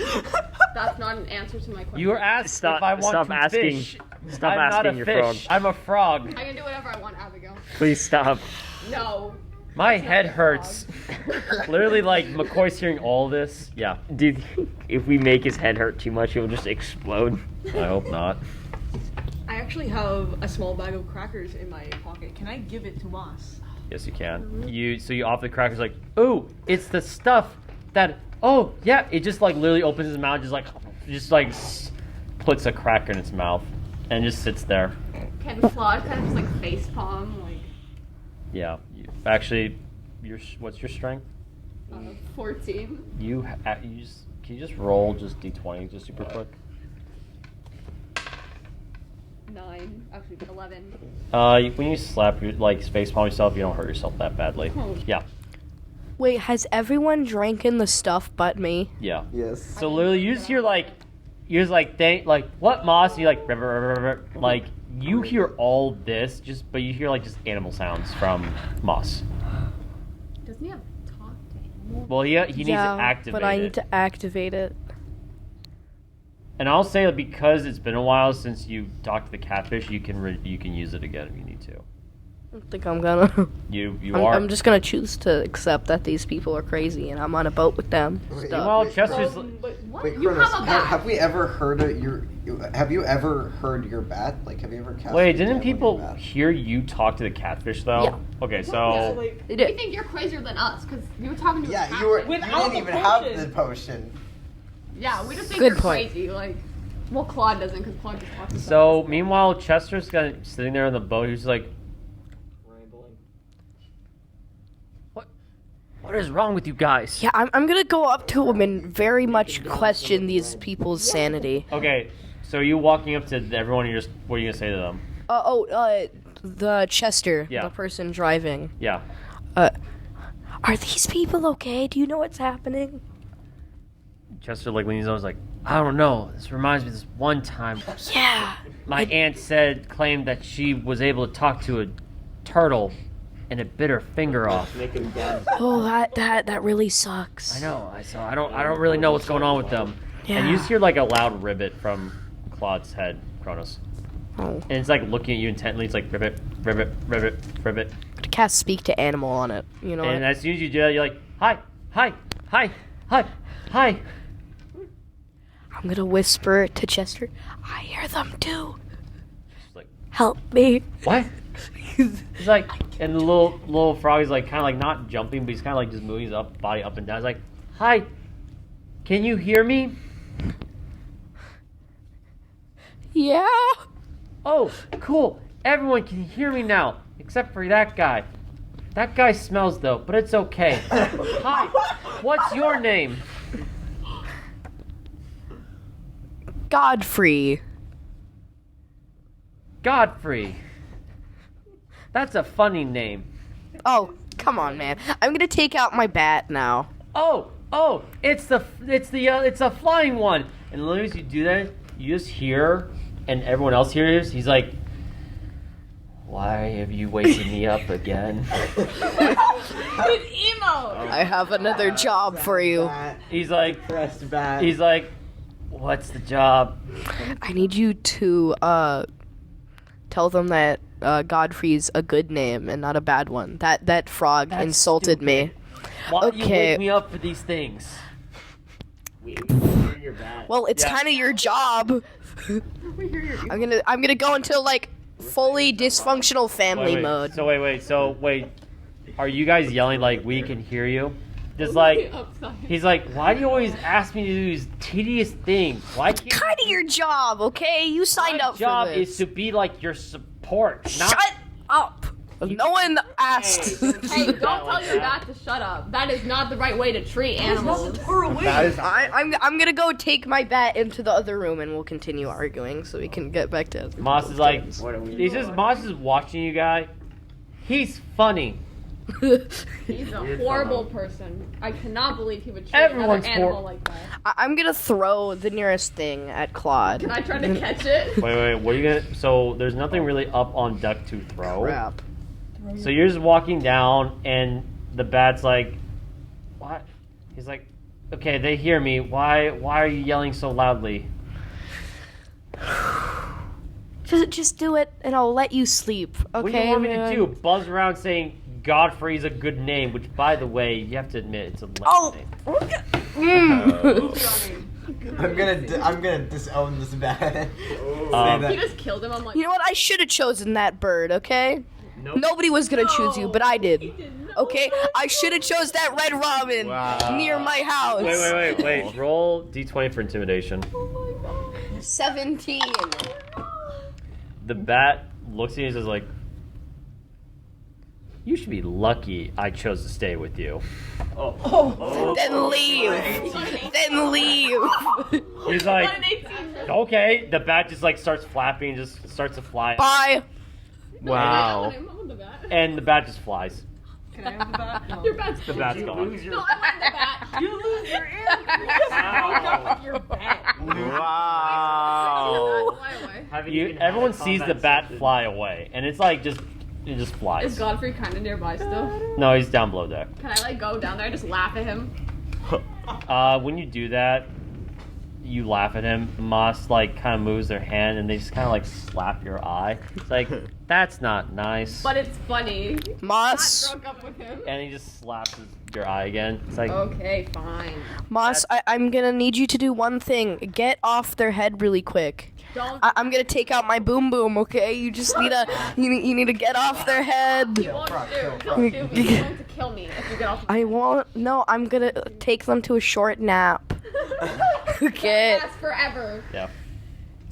C: That's not an answer to my question.
B: You were asked
F: Stop-
B: if I want
F: stop
B: to
F: asking-
B: fish.
F: stop
B: I'm not
F: asking
B: a
F: your
B: fish.
F: frog.
B: I'm a frog.
C: I can do whatever I want, Abigail.
F: Please stop.
C: No.
B: My
C: That's not
B: head
C: a
B: hurts. Literally, like McCoy's hearing all this. Yeah.
F: Do you think if we make his head hurt too much, he'll just explode?
B: I hope not.
G: I actually have a small bag of crackers in my pocket. Can I give it to Moss?
B: Yes, you can. You off the crack is like, oh, it's the stuff that. Oh yeah, it just like literally opens his mouth, just like puts a cracker in its mouth, and just sits there.
C: Can Claude kind of just like face palm like?
B: Yeah. Actually, what's your strength?
C: 14.
B: Can you just roll just d20 just super quick?
C: 9. Actually, 11.
B: When you slap your face palm yourself, you don't hurt yourself that badly.
C: Oh.
B: Yeah.
D: Wait, has everyone drank the stuff but me?
B: Yeah.
H: Yes.
B: So literally, you just hear what Moss? And you like like you hear all this but you hear just animal sounds from Moss.
C: Doesn't he have talk to animals?
B: Well, he needs to activate
D: but I
B: it.
D: need to activate it.
B: And I'll say that because it's been a while since you talked to the catfish, you can use it again if you need to.
D: I don't think I'm gonna.
B: I'm
D: just gonna choose to accept that these people are crazy and I'm on a boat with them.
B: Well, Chester's.
A: Wait,
C: You
A: Kronos,
C: have a bat.
A: have we ever heard have you ever heard your bat? Like, have you ever cast
B: Wait,
A: a
B: didn't
A: bat on
B: people
A: your bat?
B: hear you talk to the catfish though?
D: Yeah.
B: Okay, so
D: They
C: We
D: did.
C: think you're crazier than us because you were talking to a
A: Yeah,
C: cat.
A: you were.
G: Without
A: you didn't
G: the
A: even have
G: potion.
A: the potion.
C: Yeah, we just think
D: Good
C: you're
D: point.
C: crazy. Like, well, Claude doesn't because Claude just talks to
B: so meanwhile, Chester's sitting there on the boat. He's like, What is wrong with you guys?
D: Yeah, I'm gonna go up to them and very much question these people's sanity.
B: Okay, so you walking up to everyone, and what are you gonna say to them?
D: The Chester,
B: Yeah.
D: the person driving.
B: Yeah.
D: Are these people okay? Do you know what's happening?
B: Chester leans over, like, I don't know. This reminds me of this one time.
D: Yeah.
B: My aunt claimed that she was able to talk to a turtle, and it bit her finger off.
D: Oh, that really sucks.
B: I know. I don't really know what's going on with them.
D: Yeah.
B: And you just hear like a loud ribbit from Claude's head, Kronos.
D: Oh.
B: And it's like looking at you intently. It's like ribbit, ribbit, ribbit, ribbit.
D: To cast speak to animal on it. You know
B: And
D: what?
B: as soon as you do that, you're like, hi, hi, hi, hi, hi.
D: I'm gonna whisper to Chester. I hear them too.
B: She's like,
D: Help me.
B: what? He's like, and the little frog is like kind of like not jumping, but he's kind of like just moving his body up and down. He's like, hi, can you hear me?
D: Yeah.
B: Oh, cool. Everyone can hear me now, except for that guy. That guy smells though, but it's okay. Hi, what's your name?
D: Godfrey.
B: Godfrey. That's a funny name.
D: Oh, come on, man. I'm gonna take out my bat now.
B: Oh, it's a flying one. And literally as you do that, you just hear, and everyone else hears, he's like, why have you wakened me up again?
C: He's emo.
D: I have another job for you.
B: He's like,
H: Pressed bat.
B: he's like, what's the job?
D: I need you to tell them that Godfrey's a good name and not a bad one. That frog
B: That's
D: insulted me.
B: Why do you
D: Okay.
B: wake me up for these things?
D: Well, it's
B: Yeah.
D: kind of your job. I'm gonna go into like fully dysfunctional family
B: Wait.
D: mode.
B: So wait. Are you guys yelling like we can hear you? Just like he's like, why do you always ask me to do these tedious things? Why can't
D: Kind of your job, okay? You signed
B: my
D: up
B: job
D: for this.
B: is to be like your support, not
D: Shut up. No one asked.
C: Hey, don't tell your bat to shut up. That is not the right way to treat animals.
H: That is
D: I'm gonna go take my bat into the other room and we'll continue arguing so we can get back to.
B: Moss is like, Moss is watching you guy. He's funny.
C: He's a horrible person. I cannot believe he would treat
B: Everyone's
C: another animal
B: hor-
C: like that.
D: I'm gonna throw the nearest thing at Claude.
C: Can I try to catch it?
B: Wait, what are you gonna? So there's nothing really up on deck to throw.
D: Crap.
B: So you're just walking down, and the bat's like, "What?" He's like, "Okay, they hear me. Why are you yelling so loudly?"
D: Just do it and I'll let you sleep. Okay.
B: What do you want me to
D: man?
B: do? Buzz around saying Godfrey's a good name, which, by the way, you have to admit it's a lame
D: Oh.
B: name.
A: I'm gonna disown this bat.
B: Um,
C: He just killed him. I'm like,
D: You know what? I should have chosen that bird. Okay. Nobody was gonna choose you, but I did. Okay, I should have chose that red robin near my house.
B: Wait. Roll d20 for intimidation.
D: 17.
B: The bat looks at you and says, like, you should be lucky I chose to stay with you.
D: Then leave. Then leave.
B: He's like, okay. The bat just like starts flapping, just starts to fly.
D: Bye.
E: Wow.
B: And the bat just flies.
G: Can I have the bat? No.
C: Your bat's
B: The bat's gone.
C: No, I want the bat.
G: You lose your ear. Your bat.
E: Wow.
B: Everyone sees the bat fly away, and it's like it just flies.
C: Is Godfrey kind of nearby still?
B: No, he's down below deck.
C: Can I like go down there and just laugh at him?
B: When you do that, you laugh at him. Moss like kind of moves their hand, and they just kind of like slap your eye. It's like, that's not nice.
C: But it's funny.
D: Moss.
C: Not broke up with him.
B: And he just slaps your eye again. It's like,
C: Okay, fine.
D: Moss, I'm gonna need you to do one thing. Get off their head really quick.
C: Don't.
D: I'm gonna take out my boom boom, okay? You just need you need to get off their head.
C: You won't do. Don't do. You're going to kill me if you get off.
D: I won't. No, I'm gonna take them to a short nap. Okay.
C: Lasts forever.
B: yeah,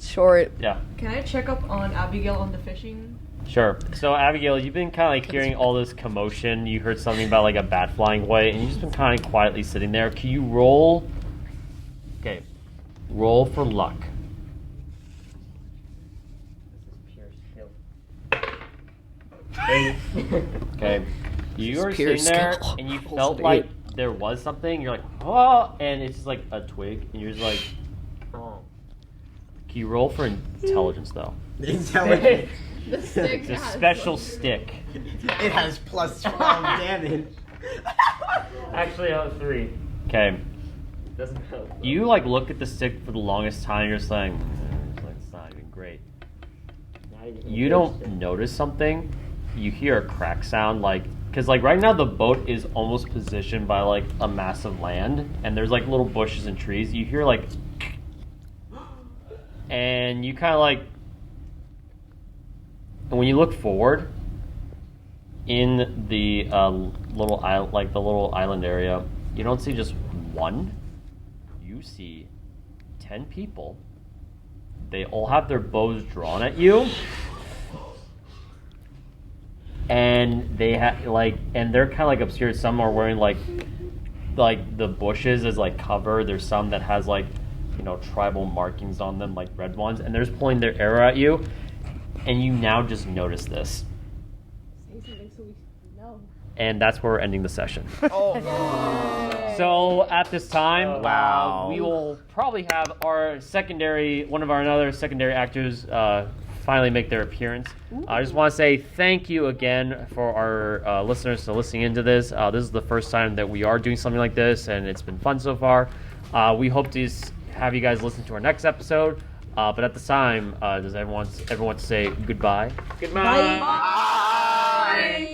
D: Short.
B: yeah.
G: Can I check up on Abigail on the fishing?
B: Sure. So Abigail, you've been kind of like hearing all this commotion. You heard something about like a bat flying away, and you've just been kind of quietly sitting there. Can you roll? Okay, roll for luck. Okay, you are
D: pure
B: sitting there,
D: skill.
B: and you felt like there was something. You're like, oh, and it's just like a twig, and you're just like, oh. Can you roll for intelligence though?
A: Intelligent.
C: The stick
B: It's a
C: has
B: special stick.
A: It has plus 12 damage.
F: Actually, I have 3.
B: Okay.
F: Doesn't help.
B: You like look at the stick for the longest time. You're just like, it's not even great. You don't notice something. You hear a crack sound, like, because like right now the boat is almost positioned by like a massive land, and there's like little bushes and trees. You hear like, and you kind of like, and when you look forward in the little island, like the little island area, you don't see just one. You see 10 people. They all have their bows drawn at you. And they have and they're kind of like obscured. Some are wearing like the bushes as like cover. There's some that has like, tribal markings on them, like red ones, and they're just pulling their arrow at you. And you now just notice this.
C: Say something so we know.
B: And that's where we're ending the session. So at this time, we will probably have one of our other secondary actors finally make their appearance. I just want to say thank you again for our listeners to listening into this. This is the first time that we are doing something like this, and it's been fun so far. We hope to have you guys listen to our next episode. But at this time, does everyone want to say goodbye?
F: Goodbye.
C: Bye.